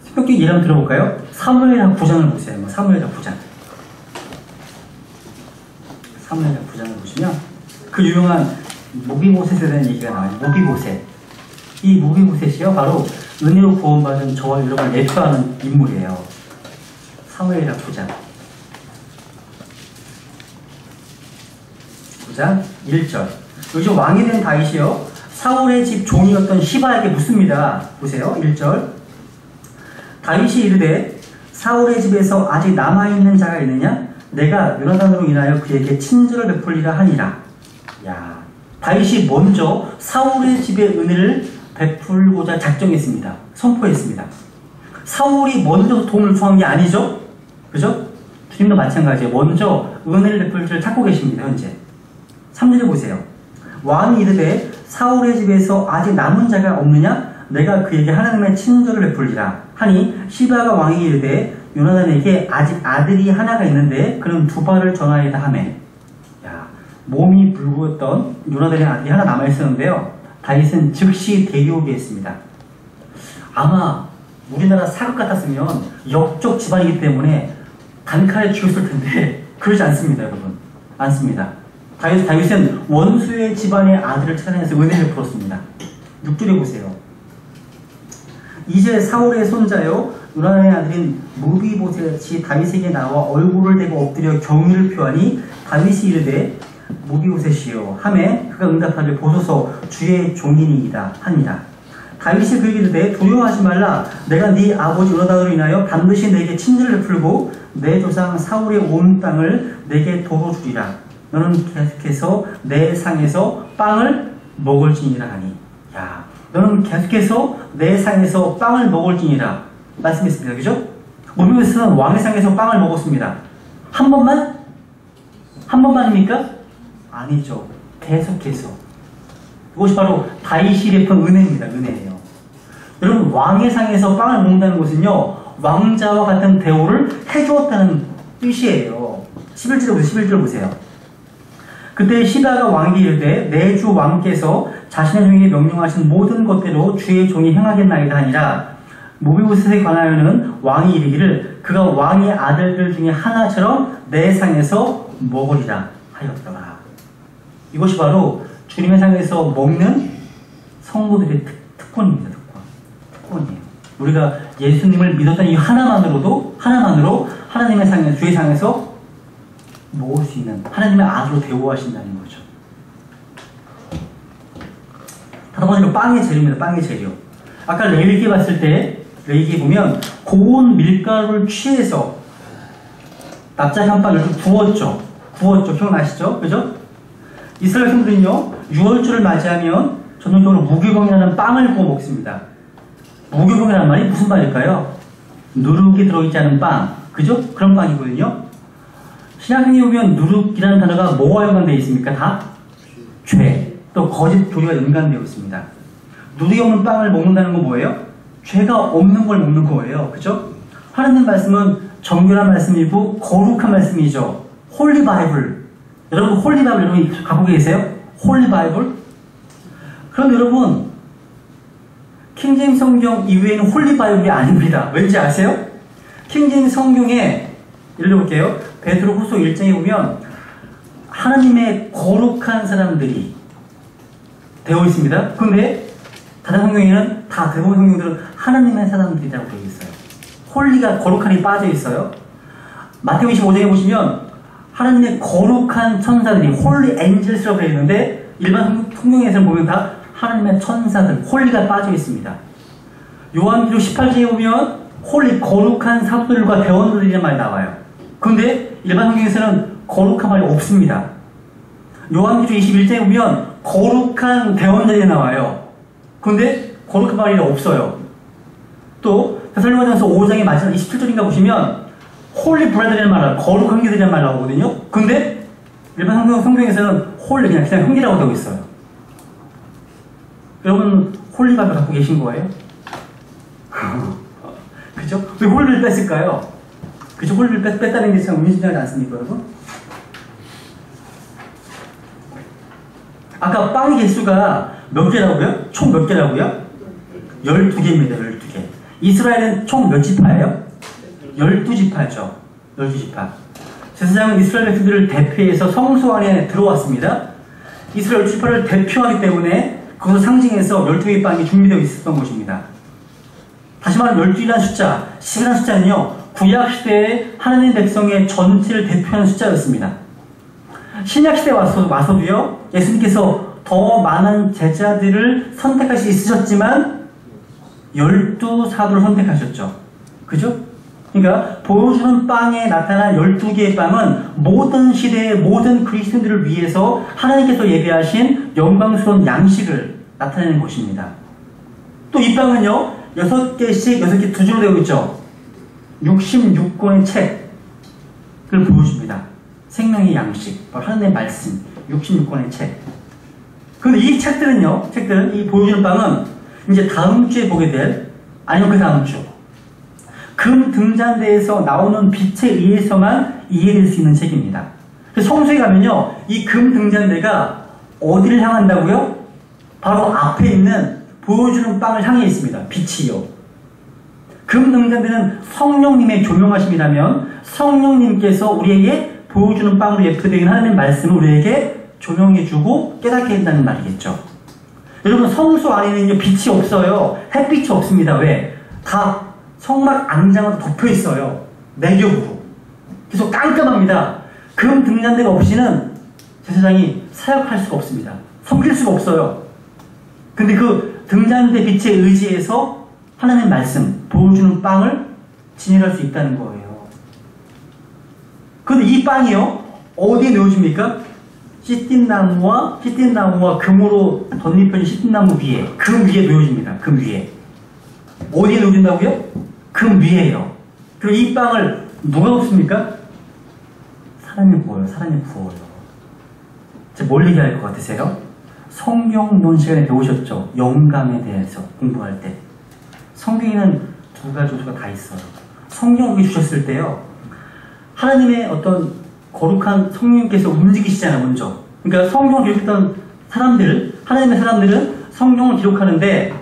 특별히 예를 한번 들어볼까요? 사무엘하 9장을 보세요. 사무엘하 9장. 사무엘하 9장을 보시면 그 유명한 모비보셋에 대한 얘기가 나와요. 모비보셋. 이 모비보셋이요 바로 은혜로 구원받은 저와 여러분을 대표하는 인물이에요. 사무엘하 9장. 9장 1절. 여기 왕이 된 다윗이요 사울의 집 종이었던 시바에게 묻습니다. 보세요. 1절. 다윗이 이르되 사울의 집에서 아직 남아있는 자가 있느냐? 내가 요나단으로 인하여 그에게 친절을 베풀리라 하니라. 야, 다윗이 먼저 사울의 집에 은혜를 베풀고자 작정했습니다. 선포했습니다. 사울이 먼저 도움을 청한 게 아니죠? 그죠? 주님도 마찬가지예요. 먼저 은혜를 베풀 줄 찾고 계십니다. 현재 3절을 보세요. 왕이 이르되 사울의 집에서 아직 남은 자가 없느냐? 내가 그에게 하나님의 친절을 베풀리라 하니 시바가 왕에게 이르되 요나단에게 아직 아들이 하나가 있는데 그는 두 발을 전하리다 하매. 야, 몸이 불구했던 요나단의 아들이 하나 남아있었는데요 다윗은 즉시 대교하게 했습니다. 아마 우리나라 사극 같았으면 역적 집안이기 때문에 단칼에 죽였을 텐데 그러지 않습니다. 여러분 않습니다. 다윗은 원수의 집안의 아들을 찾아내서 은혜를 베풀었습니다. 6절에 보세요. 이제 사울의 손자요 요나단의 아들인 무비보셋이 다윗에게 나와 얼굴을 대고 엎드려 경의를 표하니 다윗이 이르되 무비보셋이요 하매 그가 응답하되 보소서 주의 종이니이다 하니라. 다윗이 그에게 이르되 두려워하지 말라. 내가 네 아버지 요나단으로 인하여 반드시 내게 친절을 베풀고 내 조상 사울의 온 땅을 내게 도로 주리라. 너는 계속해서 내 상에서 빵을 먹을지니라 하니. 야, 너는 계속해서 내 상에서 빵을 먹을지니라 말씀했습니다. 그죠? 모비보셋은 왕의 상에서 빵을 먹었습니다. 한 번만? 한 번만입니까? 아니죠. 계속해서. 이것이 바로 다윗이 베푼 은혜입니다. 은혜예요. 여러분 왕의 상에서 빵을 먹는다는 것은요 왕자와 같은 대우를 해주었다는 뜻이에요. 11절 보세요. 그때 시바가 왕에게 이르되 내 주 왕께서 자신의 종에게 명령하신 모든 것대로 주의 종이 행하겠나이다 하니라. 모비보셋에 관하여는 왕이 이르기를 그가 왕의 아들들 중에 하나처럼 내 상에서 먹으리라 하였더라. 이것이 바로 주님의 상에서 먹는 성도들의 특권입니다. 특권이에요. 우리가 예수님을 믿었던 이 하나만으로 하나님의 상에 주의 상에서 먹을 수 있는 하나님의 아들로 대우하신다는 거죠. 다섯 번째로 빵의 재료입니다. 빵의 재료. 아까 레위기에 봤을 때 레위기에 보면 고운 밀가루를 취해서 납작한 빵을 이렇게 구웠죠. 기억나시죠? 그죠? 이스라엘 백성들은요, 6월절을 맞이하면 전통적으로 무교병이라는 빵을 구워 먹습니다. 무교병이라는 말이 무슨 말일까요? 누룩이 들어있지 않은 빵. 그죠? 그런 빵이거든요. 신약성경에 보면 누룩이라는 단어가 뭐와 연관되어 있습니까? 다? 죄. 또 거짓 교리가 연관되어 있습니다. 누룩이 없는 빵을 먹는다는 건 뭐예요? 죄가 없는 걸 먹는 거예요. 그죠? 하나님 말씀은 정결한 말씀이고 거룩한 말씀이죠. 홀리 바이블. 여러분 홀리 바이블 여러분 갖고 계세요? 홀리 바이블? 그럼 여러분 킹제임스 성경 이외에는 홀리 바이블이 아닙니다. 왠지 아세요? 킹제임스 성경에 예를 들어볼게요. 베드로후서 1장에 보면 하나님의 거룩한 사람들이 되어 있습니다. 근데 다른 성경에는 대부분 성경들은 하나님의 사람들이라고 되어 있어요. 홀리가 거룩한이 빠져 있어요. 마태복음 25장에 보시면 하나님의 거룩한 천사들이 홀리 엔젤스라고 되어 있는데 일반 성경에서는 보면 다 하나님의 천사들, 홀리가 빠져 있습니다. 요한계시록 18장에 보면 홀리 거룩한 사도들과 대원들이라는 말이 나와요. 그런데 일반 성경에서는 거룩한 말이 없습니다. 요한계시록 21장에 보면 거룩한 대원들이 나와요. 그런데 거룩한 말이 없어요. 또 데살로니가전서 5장의 마지막 27절인가 보시면 홀리 브라더라는 말, 거룩한 형제들이라는 말 나오거든요. 근데 일반 성경에서는 홀리 그냥 형제라고 되어 있어요. 여러분 홀리 바이블 갖고 계신 거예요? 그죠? 왜 홀리를 뺐을까요? 그죠? 홀리를 뺐다는 게 참 의미심장하지 않습니까, 여러분? 아까 빵의 개수가 몇 개라고요? 총 몇 개라고요? 12개입니다. 12개. 이스라엘은 총 몇 지파예요? 12지파죠. 12지파. 제사장은 이스라엘 백성들을 대표해서 성소 안에 들어왔습니다. 이스라엘 12지파를 대표하기 때문에 그것을 상징해서 12개의 빵이 준비되어 있었던 것입니다. 다시 말하면 12이라는 숫자, 10이라는 숫자는요, 구약시대의 하나님 백성의 전체를 대표하는 숫자였습니다. 신약시대에 와서도요, 예수님께서 더 많은 제자들을 선택할 수 있으셨지만 12사도를 선택하셨죠. 그죠? 그러니까 보여주는 빵에 나타난 12개의 빵은 모든 시대의 모든 그리스도인들을 위해서 하나님께서 예비하신 영광스러운 양식을 나타내는 것입니다. 또 이 빵은요, 6개씩 6개 두 줄로 되어 있죠. 66권의 책을 보여줍니다. 생명의 양식, 바로 하나님의 말씀, 66권의 책. 그런데 이 책들은 이 보여주는 빵은 이제 다음 주에 보게 될, 아니면 그 다음 주, 금 등잔대에서 나오는 빛에 의해서만 이해될 수 있는 책입니다. 그래서 성소에 가면요, 이 금 등잔대가 어디를 향한다고요? 바로 앞에 있는 보여주는 빵을 향해 있습니다. 빛이요. 금 등잔대는 성령님의 조명하심이라면 성령님께서 우리에게 보여주는 빵으로 예표되는 하나님의 말씀을 우리에게 조명해주고 깨닫게 한다는 말이겠죠. 여러분 성소 안에는 빛이 없어요. 햇빛이 없습니다. 왜? 다 성막 앙장으로 덮여 있어요. 내격으로. 그래서 깜깜합니다. 금 등잔대가 없이는 제사장이 사역할 수가 없습니다. 섬길 수가 없어요. 근데 그 등잔대 빛에 의지해서 하나님의 말씀, 보여주는 빵을 진행할 수 있다는 거예요. 그런데 이 빵이요, 어디에 놓여집니까? 시띠나무와 금으로 덧입혀진 시띠나무 위에, 금 위에 놓여집니다. 금 위에. 어디에 놓여진다고요? 금 위에요. 그리고 이 빵을 누가 먹습니까? 사람이 구워요. 사람이 구워요. 뭘 얘기할 것 같으세요? 성경론 시간에 배우셨죠? 영감에 대해서 공부할 때. 성경에는 두 가지 요소가 다 있어요. 성경이 주셨을 때요, 하나님의 어떤 거룩한 성령님께서 움직이시잖아요, 먼저. 그러니까 성경을 기록했던 사람들, 하나님의 사람들은 성경을 기록하는데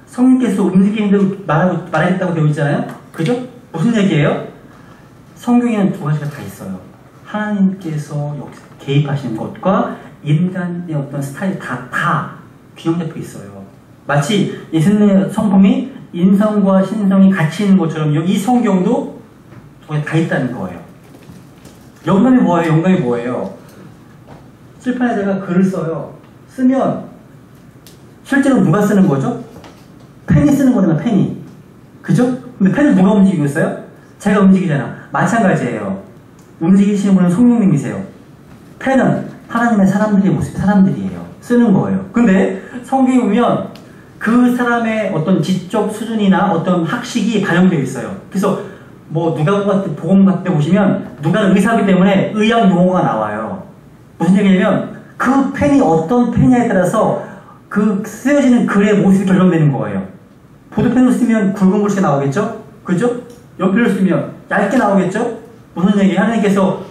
성령께서 움직이는 대로 말하겠다고 되어 있잖아요? 그죠? 무슨 얘기예요? 성경에는 두 가지가 다 있어요. 하나님께서 개입하시는 것과 인간의 어떤 스타일이 다 균형 잡혀 있어요. 마치 예수님의 성품이 인성과 신성이 같이 있는 것처럼 이 성경도 두 가지 다 있다는 거예요. 영감이 뭐예요? 영감이 뭐예요? 칠판에다가 글을 써요. 쓰면 실제로 누가 쓰는 거죠? 펜이 쓰는 거잖아, 펜이. 그죠? 근데 펜을 누가 움직이고 있어요? 제가 움직이잖아. 마찬가지예요. 움직이시는 분은 성령님이세요. 펜은 하나님의 사람들의 모습, 사람들이에요. 쓰는 거예요. 근데 성경에 보면 그 사람의 어떤 지적 수준이나 어떤 학식이 반영되어 있어요. 그래서 뭐 복음 같은 데 보시면 누가는 의사이기 때문에 의학 용어가 나와요. 무슨 얘기냐면 그 펜이 어떤 펜이냐에 따라서 그 쓰여지는 글의 모습이 결정되는 거예요. 보드펜을 쓰면 굵은 글씨가 나오겠죠? 그죠? 연필을 쓰면 얇게 나오겠죠? 무슨 얘기? 하나님께서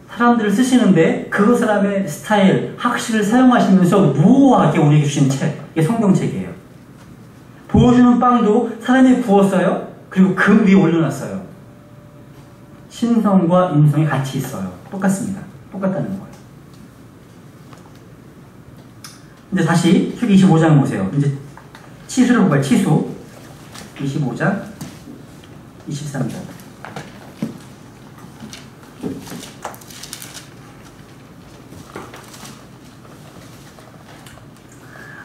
사람들을 쓰시는데 그 사람의 스타일, 학식을 사용하시면서 무호하게 우리에게 주신 책, 이게 성경책이에요. 보여주는 빵도 사람이 구웠어요. 그리고 금 위에 올려놨어요. 신성과 인성이 같이 있어요. 똑같습니다. 똑같다는 거예요. 이제 다시 출애굽기 25장 보세요. 이제 치수를 볼까요? 치수 25장 23절.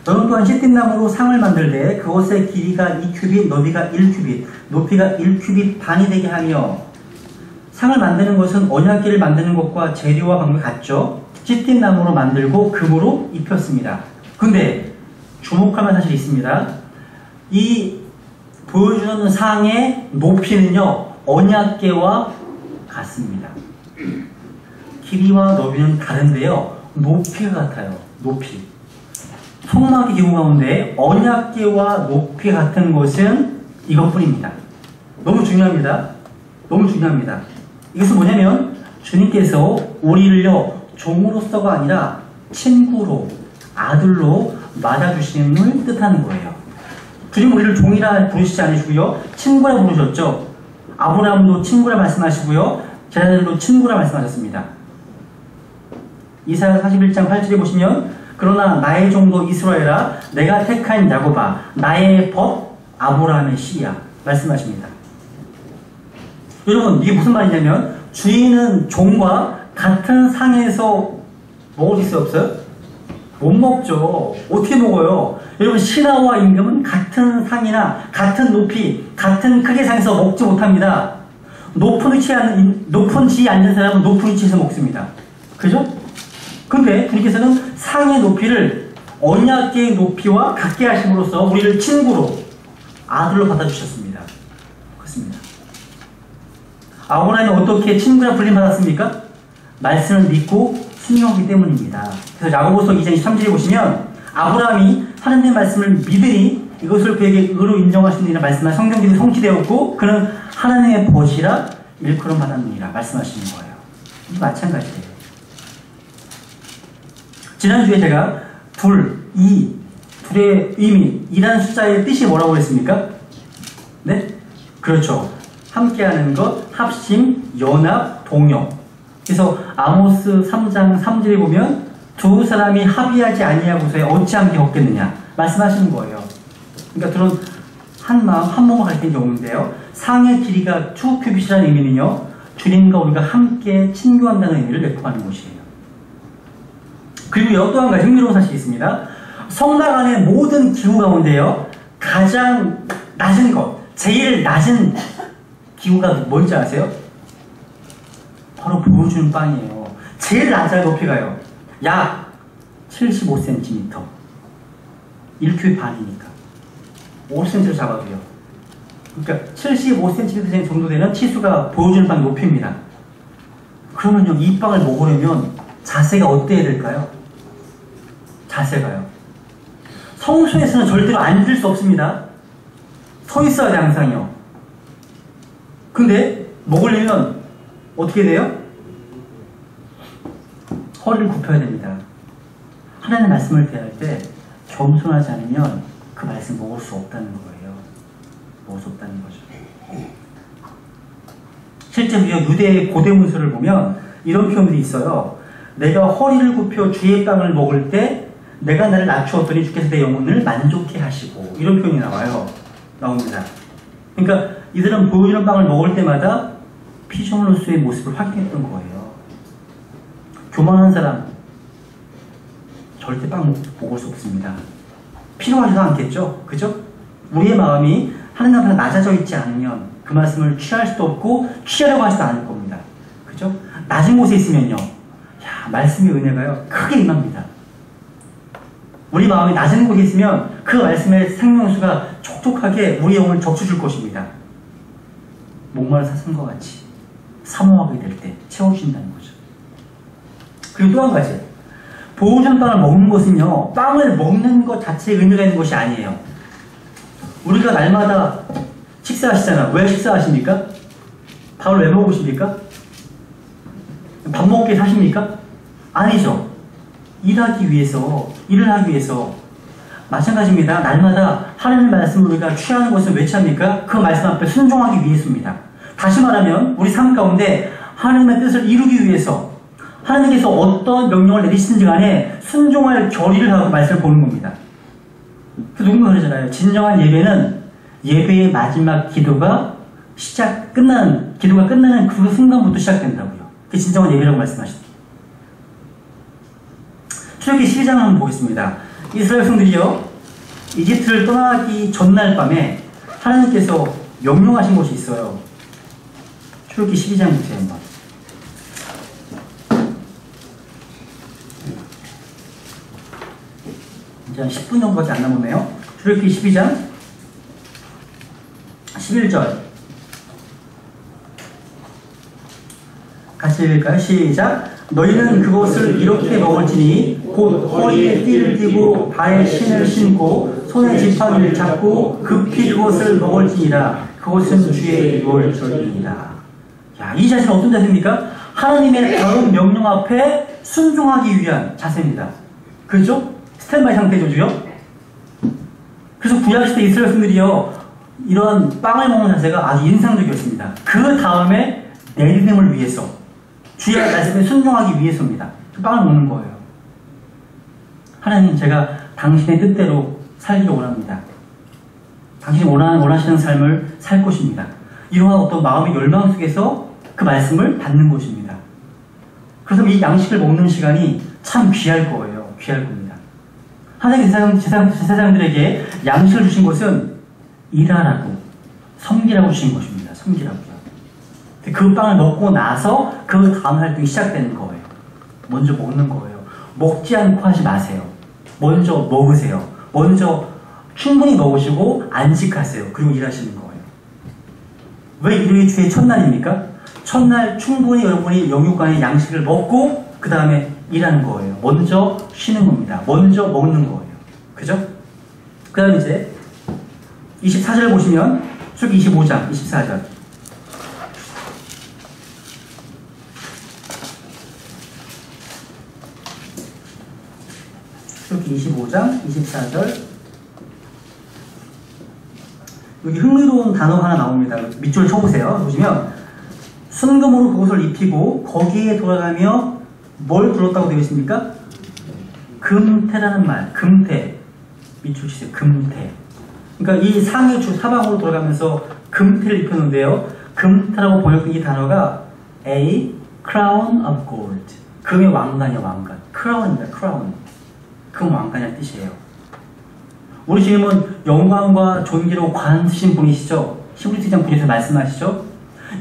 너는 또한 시띠나무로 상을 만들되 그것의 길이가 2규빗, 너비가 1규빗, 높이가 1규빗 반이 되게 하며. 상을 만드는 것은 언약궤를 만드는 것과 재료와 방법이 같죠. 시띠나무로 만들고 금으로 입혔습니다. 근데 주목할 만한 사실이 있습니다. 이 보여주는 상의 높이는요, 언약궤와 같습니다. 길이와 너비는 다른데요, 높이가 같아요. 높이. 성막의 경우 가운데 언약궤와 높이 같은 것은 이것뿐입니다. 너무 중요합니다. 너무 중요합니다. 이것은 뭐냐면 주님께서 우리를요, 종으로서가 아니라 친구로, 아들로 맞아주심을 뜻하는 거예요. 주님 우리를 종이라 부르시지 않으시고요, 친구라 부르셨죠. 아브라함도 친구라 말씀하시고요, 제자들도 친구라 말씀하셨습니다. 이사야 41장 8절에 보시면 그러나 나의 종도 이스라엘아, 내가 택한 야곱아, 나의 벗 아브라함의 씨야 말씀하십니다. 여러분, 이게 무슨 말이냐면 주인은 종과 같은 상에서 먹을 수 있어요, 없어요? 못 먹죠. 어떻게 먹어요? 여러분, 신하와 임금은 같은 상이나 같은 높이, 같은 크기의 상에서 먹지 못합니다. 높은 지에 앉는 사람은 높은 위치에서 먹습니다. 그죠? 근데 주님께서는 상의 높이를 언약궤의 높이와 같게 하심으로써 우리를 친구로, 아들로 받아주셨습니다. 그렇습니다. 아브라함이 어떻게 친구라 불림받았습니까? 말씀을 믿고 순종하기 때문입니다. 그래서 야고보서 2장 23절에 보시면 아브라함이 하나님의 말씀을 믿으니 이것을 그에게 의로 인정하시느니라 말씀한 성경들이 성취되었고 그는 하나님의 벗이라 일컬음 받았느니라 말씀하시는 거예요. 이 마찬가지예요. 지난주에 제가 둘의 의미, 이라는 숫자의 뜻이 뭐라고 했습니까? 네? 그렇죠. 함께하는 것, 합심, 연합, 동역. 그래서 아모스 3장 3절에 보면 두 사람이 합의하지 아니하고서 어찌 함께 걷겠느냐 말씀하시는 거예요. 그러니까 그런 한 마음, 한 몸을 가리키는 경우인데요. 상의 길이가 2규빗이라는 의미는요, 주님과 우리가 함께 친교한다는 의미를 내포하는 것이에요. 그리고요, 또 한 가지 흥미로운 사실이 있습니다. 성막 안의 모든 기구 가운데요, 가장 낮은 것, 제일 낮은 기구가 뭔지 아세요? 바로 보여주는 빵이에요. 제일 낮아요, 높이가요. 약 75cm. 1규빗 반이니까. 5cm를 잡아도요. 그러니까 75cm 정도 되는 치수가 보여주는 빵 높이입니다. 그러면요, 이 빵을 먹으려면 자세가 어때야 될까요? 자세가요. 성소에서는 절대로 앉을 수 없습니다. 서 있어야 돼, 항상요. 근데 먹으려면 어떻게 돼요? 허리를 굽혀야 됩니다. 하나님의 말씀을 대할 때 겸손하지 않으면 그 말씀 먹을 수 없다는 거예요. 먹을 수 없다는 거죠. 실제로 유대의 고대 문서를 보면 이런 표현들이 있어요. 내가 허리를 굽혀 주의 빵을 먹을 때 내가 나를 낮추었더니 주께서 내 영혼을 만족해 하시고, 이런 표현이 나옵니다. 그러니까 이들은 보여주는 빵을 먹을 때마다 피조물로서의 모습을 확인했던 거예요. 교만한 사람 절대 빵 먹을 수 없습니다. 필요하지도 않겠죠? 그죠? 우리의 마음이 하나님 앞에 낮아져 있지 않으면 그 말씀을 취할 수도 없고 취하려고 하지도 않을 겁니다. 그죠? 낮은 곳에 있으면요. 야, 말씀의 은혜가요. 크게 임합니다. 우리 마음이 낮은 곳에 있으면 그 말씀의 생명수가 촉촉하게 우리 영을 적셔줄 것입니다. 목마른 사슴과 같이 사모하게 될 때 채워주신다는 거죠. 그리고 또 한 가지. 보호전 빵을 먹는 것은요. 빵을 먹는 것 자체에 의미가 있는 것이 아니에요. 우리가 날마다 식사하시잖아요. 왜 식사하십니까? 밥을 왜 먹으십니까? 밥 먹게 사십니까? 아니죠. 일을 하기 위해서. 마찬가지입니다. 날마다 하나님의 말씀을 우리가 취하는 것은 왜 취합니까? 그 말씀 앞에 순종하기 위해서입니다. 다시 말하면 우리 삶 가운데 하나님의 뜻을 이루기 위해서 하나님께서 어떤 명령을 내리시든지 간에 순종할 결의를 하고 말씀을 보는 겁니다. 누군가 그러잖아요. 진정한 예배는 예배의 마지막 기도가 끝나는 그 순간부터 시작된다고요. 그게 진정한 예배라고 말씀하시죠. 출애굽기 12장을 한번 보겠습니다. 이스라엘 백성들이요, 이집트를 떠나기 전날 밤에 하나님께서 명령하신 것이 있어요. 출애굽기 12장 보세요 한번. 이제 한 10분 정도밖에 안 남았네요. 출애굽기 12장 11절 같이 읽을까요? 시작. 너희는 그것을 이렇게 먹을지니 곧 허리에 띠를 띠고 발에 신을 신고 손에 지팡이를 잡고 급히 그것을 먹을지니라. 그것은 주의 유월절이니라. 야, 이 자세는 어떤 자세입니까? 하나님의 다른 명령 앞에 순종하기 위한 자세입니다. 그렇죠? 스탠바이 상태죠, 주요? 그래서 구약시대 이스라엘 백성들이요, 이런 빵을 먹는 자세가 아주 인상적이었습니다. 그 다음에 내리됨을 위해서, 주의 말씀에 순종하기 위해서입니다. 빵을 먹는 거예요. 하나님, 제가 당신의 뜻대로 살기를 원합니다. 당신이 원하시는 삶을 살 것입니다. 이러한 어떤 마음의 열망 속에서 그 말씀을 받는 것입니다. 그래서 이 양식을 먹는 시간이 참 귀할 거예요. 귀할 겁니다. 하나님께서 제사장들에게 양식을 주신 것은 일하라고, 섬기라고 주신 것입니다. 섬기라고요. 그 빵을 먹고 나서 그 다음 활동이 시작되는 거예요. 먼저 먹는 거예요. 먹지 않고 하지 마세요. 먼저 먹으세요. 먼저 충분히 먹으시고 안식하세요. 그리고 일하시는 거예요. 왜 일요일 주의 첫날입니까? 첫날 충분히 여러분이 영육간의 양식을 먹고 그 다음에 일하는 거예요. 먼저 쉬는 겁니다. 먼저 먹는 거예요. 그죠? 그 다음 이제 24절 보시면 출애굽기 25장 24절 출애굽기 25장 24절 여기 흥미로운 단어가 하나 나옵니다. 밑줄 쳐보세요. 보시면 순금으로 그것을 입히고 거기에 돌아가며 뭘 둘렀다고 되어 있습니까? 금태라는 말, 금태. 밑줄 치세요. 금태. 그러니까 이 상의 주 사방으로 돌아가면서 금태를 입혔는데요. 금태라고 번역된 이 단어가 A crown of gold. 금의 왕관이야, 왕관. crown입니다, crown. 금 왕관이라는 뜻이에요. 우리 주님은 영광과 존귀로 관으신 분이시죠. 히브리서 2장 9절에서 말씀하시죠.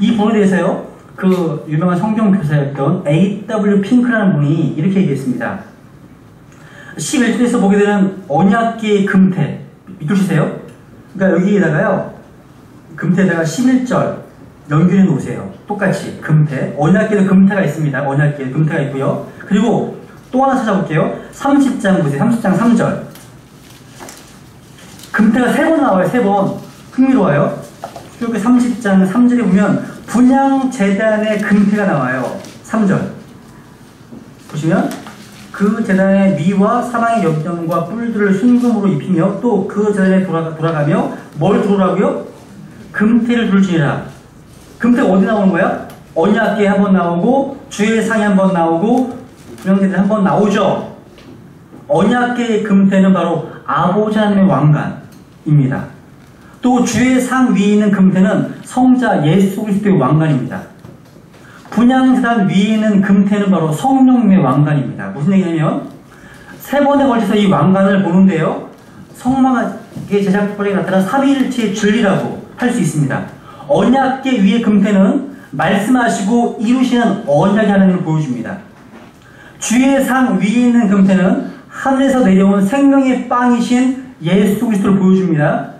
이 분에 대해서요, 그 유명한 성경 교사였던 A.W. 핑크라는 분이 이렇게 얘기했습니다. 11절에서 보게 되는 언약궤의 금태, 밑줄 치세요. 그러니까 여기에다가요, 금태에다가 11절 연결해 놓으세요. 똑같이 금태, 언약궤도 금태가 있습니다. 언약궤 금태가 있고요. 그리고 또 하나 찾아볼게요. 30장 보세요. 30장 3절 금태가 3번 나와요. 3번. 흥미로워요. 출애굽기 30장 3절에 보면 분향제단의 금태가 나와요. 3절 보시면 그 제단의 미와 사방의 연병과 뿔들을 순금으로 입히며 또 그 제단에 돌아가며 뭘 두르라고요? 금태를 둘지니라. 금태가 어디 나오는 거야? 언약궤에 한번 나오고 주의 상에 한번 나오고 분향제단에 한번 나오죠. 언약궤의 금태는 바로 아버지 하나님의 왕관입니다. 또 주의 상 위에 있는 금태는 성자 예수 그리스도의 왕관입니다. 분향제단 위에 있는 금태는 바로 성령님의 왕관입니다. 무슨 얘기냐면 3번에 걸쳐서 이 왕관을 보는데요, 성막의 제작법에 나타난 삼위일체의 진리라고 할 수 있습니다. 언약궤 위의 금태는 말씀하시고 이루시는 언약의 하나님을 보여줍니다. 주의 상 위에 있는 금태는 하늘에서 내려온 생명의 빵이신 예수 그리스도를 보여줍니다.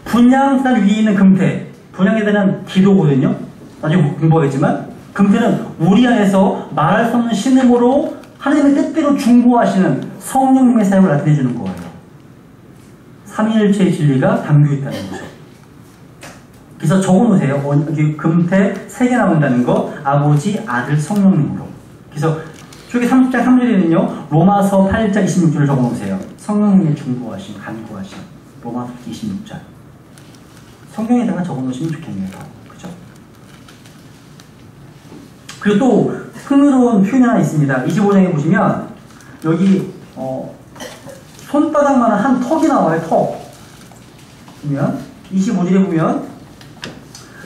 분향산 위에 있는 금태, 분향에 대한 기도거든요. 나중에 공부하겠지만 금태는 우리 안에서 말할 수 없는 신음으로 하나님의 뜻대로 중보하시는 성령님의 사역을 나타내주는 거예요. 삼위일체의 진리가 담겨있다는 거죠. 그래서 적어놓으세요. 금태 3개 나온다는 거, 아버지, 아들, 성령님으로. 그래서 저기 30장 3절에는요, 로마서 8장 26절을 적어놓으세요. 성령님의 중보하심, 간구하심. 로마서 26장. 성경에다가 적어놓으시면 좋겠네요. 그죠? 그리고 또 흥미로운 표현이 하나 있습니다. 25장에 보시면 여기 손바닥만한 한 턱이 나와요. 턱. 보면 25절에 보면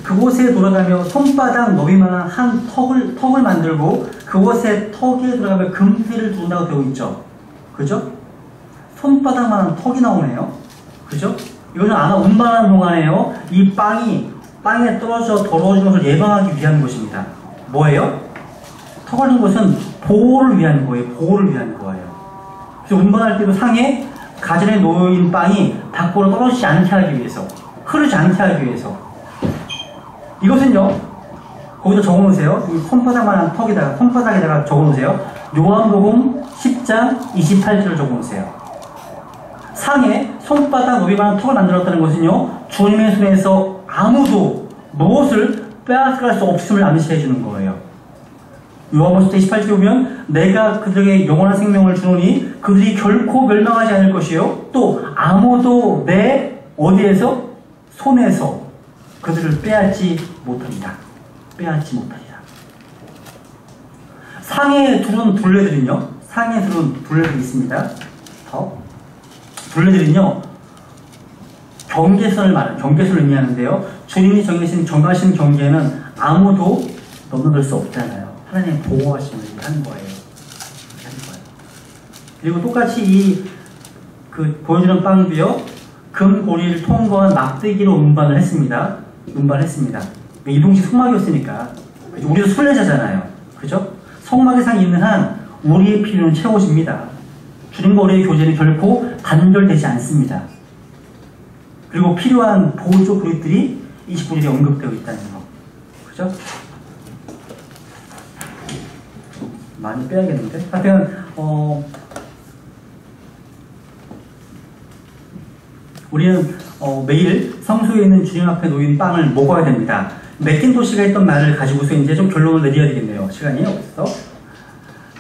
그곳에 돌아가며 손바닥 너비만한 한 턱을 만들고 그곳에 턱에 들어가며 금태를 두른다고 되어 있죠. 그죠? 손바닥만한 턱이 나오네요. 그죠? 이거는 아마 운반하는 동안에요. 이 빵이 땅에 떨어져 더러워지는 것을 예방하기 위한 것입니다. 뭐예요? 턱하는 것은 보호를 위한 거예요. 보호를 위한 거예요. 그래서 운반할 때도 상에 가전에 놓인 빵이 밖으로 떨어지지 않게 하기 위해서, 흐르지 않게 하기 위해서. 이것은요, 거기다 적어놓으세요. 이 손바닥만한 턱에다가, 손바닥에다가 적어놓으세요. 요한복음 10장 28절을 적어놓으세요. 상에 손바닥 너비만한 턱을 만들었다는 것은요, 주님의 손에서 아무도 무엇을 빼앗아갈 수 없음을 암시해 주는 거예요. 요한복음 18절에 보면 내가 그들에게 영원한 생명을 주노니 그들이 결코 멸망하지 않을 것이요 또 아무도 내 어디에서 손에서 그들을 빼앗지 못합니다. 빼앗지 못하리라. 상에 두른 둘레들은요, 상에 두른 둘레들이 있습니다. 둘레들은요, 경계선을 말하는, 경계선을 의미하는데요. 주님이 정하신 경계는 아무도 넘어설 수 없잖아요. 하나님의 보호하심을 하는 거예요. 그렇게 하는 거예요. 그리고 똑같이 보여주는 빵도요, 금고리를 통과한 막대기로 운반했습니다. 이동식 성막이었으니까. 우리도 순례자잖아요. 그죠? 성막의 상이 있는 한 우리의 필요는 채워집니다. 주님과 우리의 교제는 결코 단절되지 않습니다. 그리고 필요한 보조 그릇들이 29절에 언급되어 있다는 거. 그죠? 많이 빼야겠는데? 하여튼, 우리는 매일 성소에 있는 주님 앞에 놓인 빵을 먹어야 됩니다. 맥킨토시가 했던 말을 가지고서 이제 좀 결론을 내려야 되겠네요. 시간이 없어서.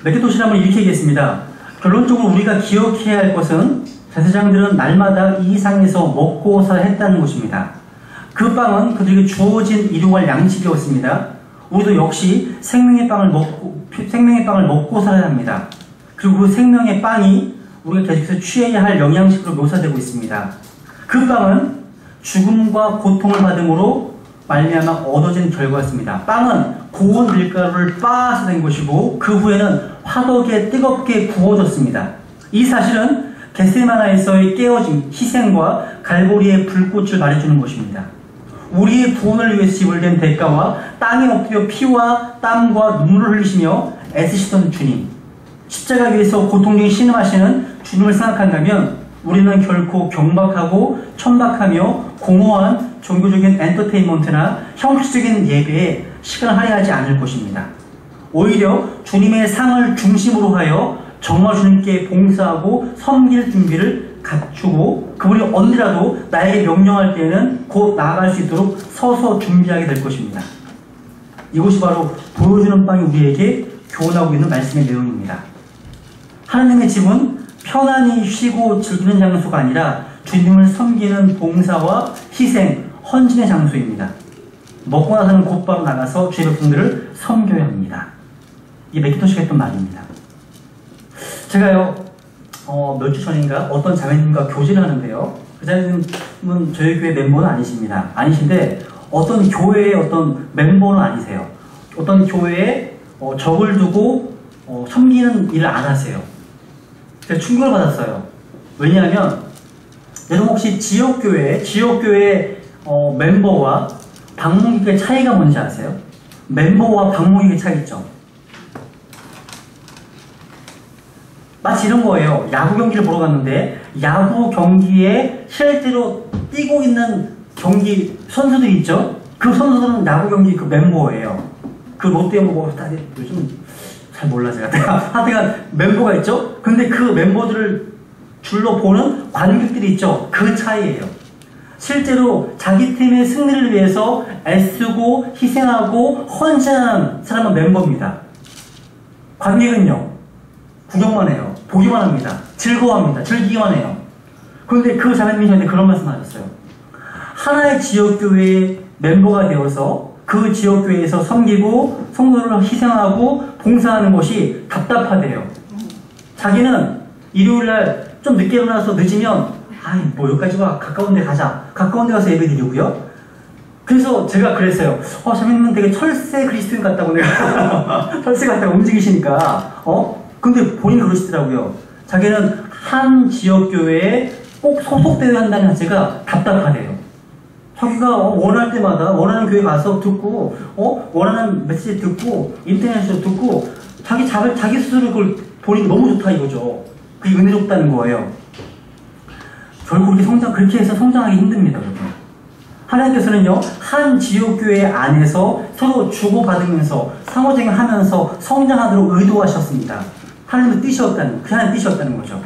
맥킨토시는 이렇게 얘기했습니다. 결론적으로 우리가 기억해야 할 것은 제사장들은 날마다 이 상에서 먹고 살아야 했다는 것입니다. 그 빵은 그들에게 주어진 일용할 양식이었습니다. 우리도 역시 생명의 빵을 먹고 살아야 합니다. 그리고 그 생명의 빵이 우리가 계속해서 취해야 할 영양식으로 묘사되고 있습니다. 그 빵은 죽음과 고통을 받음으로 말미암아 얻어진 결과였습니다. 빵은 고운 밀가루를 빻아서 된 것이고 그 후에는 화덕에 뜨겁게 구워졌습니다. 이 사실은 겟세마나에서의 깨어짐, 희생과 갈보리의 불꽃을 말해주는 것입니다. 우리의 구원을 위해서 지불된 대가와 땅에 엎드려 피와 땀과 눈물을 흘리시며 애쓰시던 주님, 십자가 위에서 고통적인 신음하시는 주님을 생각한다면 우리는 결코 경박하고 천박하며 공허한 종교적인 엔터테인먼트나 형식적인 예배에 시간을 할애하지 않을 것입니다. 오히려 주님의 상을 중심으로 하여 정말 주님께 봉사하고 섬길 준비를 갖추고 그분이 언제라도 나에게 명령할 때에는 곧 나아갈 수 있도록 서서 준비하게 될 것입니다. 이것이 바로 보여주는 빵이 우리에게 교훈하고 있는 말씀의 내용입니다. 하나님의 집은 편안히 쉬고 즐기는 장소가 아니라 주님을 섬기는 봉사와 희생, 헌신의 장소입니다. 먹고 나서는 곧바로 나가서 주의 백성들을 섬겨야 합니다. 이게 맥킨토시가 했던 말입니다. 제가요, 몇 주 전인가 어떤 자매님과 교제를 하는데요. 그 자매님은 저희 교회 멤버는 아니신데 어떤 교회의 어떤 멤버는 아니세요. 어떤 교회에 적을 두고 섬기는 일을 안 하세요. 제가 충격을 받았어요. 왜냐하면 여러분 혹시 지역교회 멤버와 방문객의 차이가 뭔지 아세요? 멤버와 방목의 차이 있죠. 마치 이런 거예요. 야구 경기를 보러 갔는데 야구 경기에 실제로 뛰고 있는 경기 선수들이 있죠. 그 선수들은 야구 경기 그 멤버예요. 그 롯데 뭐 요즘 잘 몰라 제가. 하여튼 멤버가 있죠. 근데 그 멤버들을 줄로 보는 관객들이 있죠. 그 차이예요. 실제로 자기 팀의 승리를 위해서 애쓰고 희생하고 헌신하는 사람은 멤버입니다. 관객은요, 구경만 해요. 보기만 합니다. 즐거워합니다. 즐기기만 해요. 그런데 그 자매님이 저한테 그런 말씀 하셨어요. 하나의 지역교회의 멤버가 되어서 그 지역교회에서 섬기고 성도를 희생하고 봉사하는 것이 답답하대요. 자기는 일요일날 좀 늦게 일어나서 늦으면 아이 뭐 여기까지 와 가까운 데 가자. 가까운 데 가서 예배 드리고요. 그래서 제가 그랬어요. 자매님은 되게 철새 그리스도인 같다고 내가 철새 같다고 움직이시니까 근데 본인 그러시더라고요. 자기는 한 지역교회에 꼭 소속되어야 한다는 자체가 답답하대요. 자기가 원할 때마다 원하는 교회 가서 듣고 원하는 메시지 듣고 인터넷에서 듣고 자기 스스로 그걸 보니 너무 좋다 이거죠. 그게 은혜롭다는 거예요. 결국 그렇게 해서 성장하기 힘듭니다. 여러분. 하나님께서는요 한 지역교회 안에서 서로 주고받으면서 상호작용하면서 성장하도록 의도하셨습니다. 하나님의 뜻이었다는 거죠.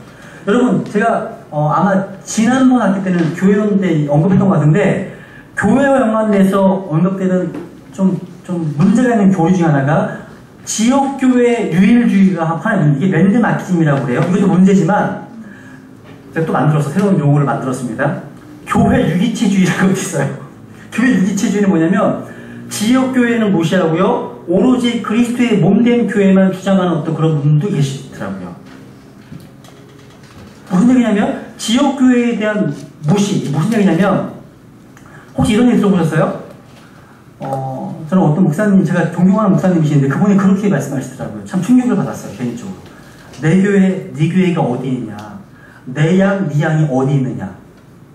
여러분 제가 아마 지난번 학기 때는 교회론 때 언급했던 것 같은데 교회와 연관돼서 언급되는 좀 문제가 있는 교리 중 하나가 지역교회 유일주의가 하나는 이게 랜드마키즘이라고 그래요. 이것도 문제지만 제가 또 새로운 용어를 만들었습니다. 교회 유기체주의라는 것도 있어요. 교회 유기체주의는 뭐냐면 지역교회는 무시하고요. 오로지 그리스도의 몸된 교회만 주장하는 어떤 그런 분도 계시더라고요. 무슨 얘기냐면 지역교회에 대한 무시. 무슨 얘기냐면 혹시 이런 얘기 들어보셨어요? 저는 어떤 목사님, 제가 존경하는 목사님이시는데 그분이 그렇게 말씀하시더라고요. 참 충격을 받았어요. 개인적으로. 내 교회, 네 교회가 어디 있냐. 내 양, 네 양이 어디 있느냐.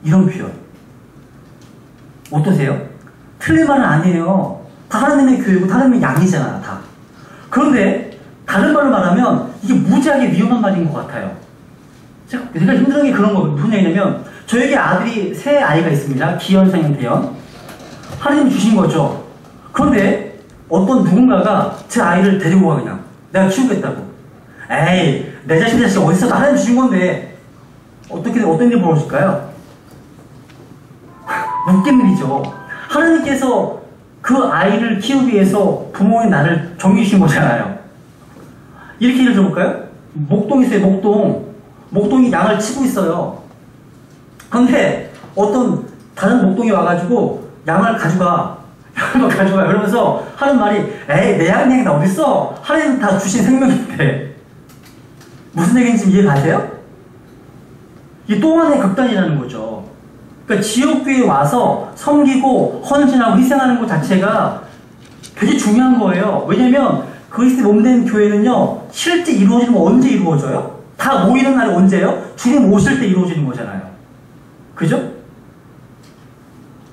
이런 표현. 어떠세요? 틀린 말은 아니에요. 다 하나님의 교회고 다 하나님의 양이잖아, 다. 그런데 다른 말로 말하면 이게 무지하게 위험한 말인 것 같아요. 제가 힘든 게 그런 거 무슨 얘기냐면 저에게 새 아이가 있습니다. 기현, 상현, 대현. 하나님 주신 거죠. 그런데 어떤 누군가가 제 아이를 데리고 가 그냥 내가 키우겠다고. 에이 내 자식 어디서 하나님 주신 건데 어떤 일이 벌어질까요? 웃긴 일이죠. 하나님께서 그 아이를 키우기 위해서 부모인 나를 정해주신 거잖아요. 이렇게 예를 들어볼까요? 목동이 있어요. 목동이 양을 치고 있어요. 그런데 어떤 다른 목동이 와가지고 양을 가져가 그러면서 하는 말이 에이 내 양이 나 어딨어? 하나님 다 주신 생명인데. 무슨 얘기인지 이해가세요? 이게 또 하나의 극단이라는 거죠. 그러니까 지역교회에 와서 섬기고 헌신하고 희생하는 것 자체가 되게 중요한 거예요. 왜냐면 그리스도의 몸된 교회는요 실제 이루어지는 건 언제 이루어져요? 다 모이는 날이 언제예요? 주님 오실 때 이루어지는 거잖아요. 그죠?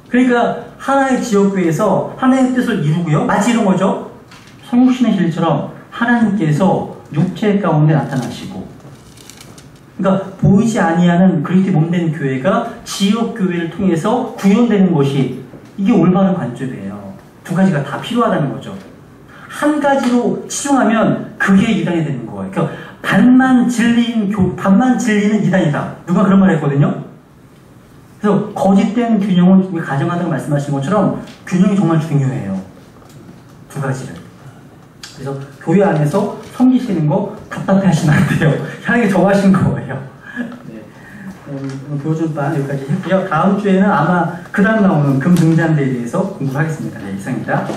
그러니까 하나의 지역교회에서 하나님의 뜻을 이루고요. 마치 이런 거죠. 성육신의 실처럼 하나님께서 육체 가운데 나타나시고, 그러니까 보이지 아니하는 그리스도의 몸된 교회가 지역교회를 통해서 구현되는 것이 이게 올바른 관점이에요. 두 가지가 다 필요하다는 거죠. 한 가지로 치중하면 그게 이단이 되는 거예요. 그러니까 반만 진리는 이단이다. 누가 그런 말 했거든요. 그래서 거짓된 균형을 우리 가정하다고 말씀하신 것처럼 균형이 정말 중요해요. 두 가지를. 그래서 교회 안에서 섬기시는 거 답답해 하시면 안 돼요. 하나님이 정하신 거예요. 네. 교준반 여기까지 했고요. 다음 주에는 아마 그 다음 나오는 금등잔대에 대해서 공부하겠습니다. 네, 이상입니다.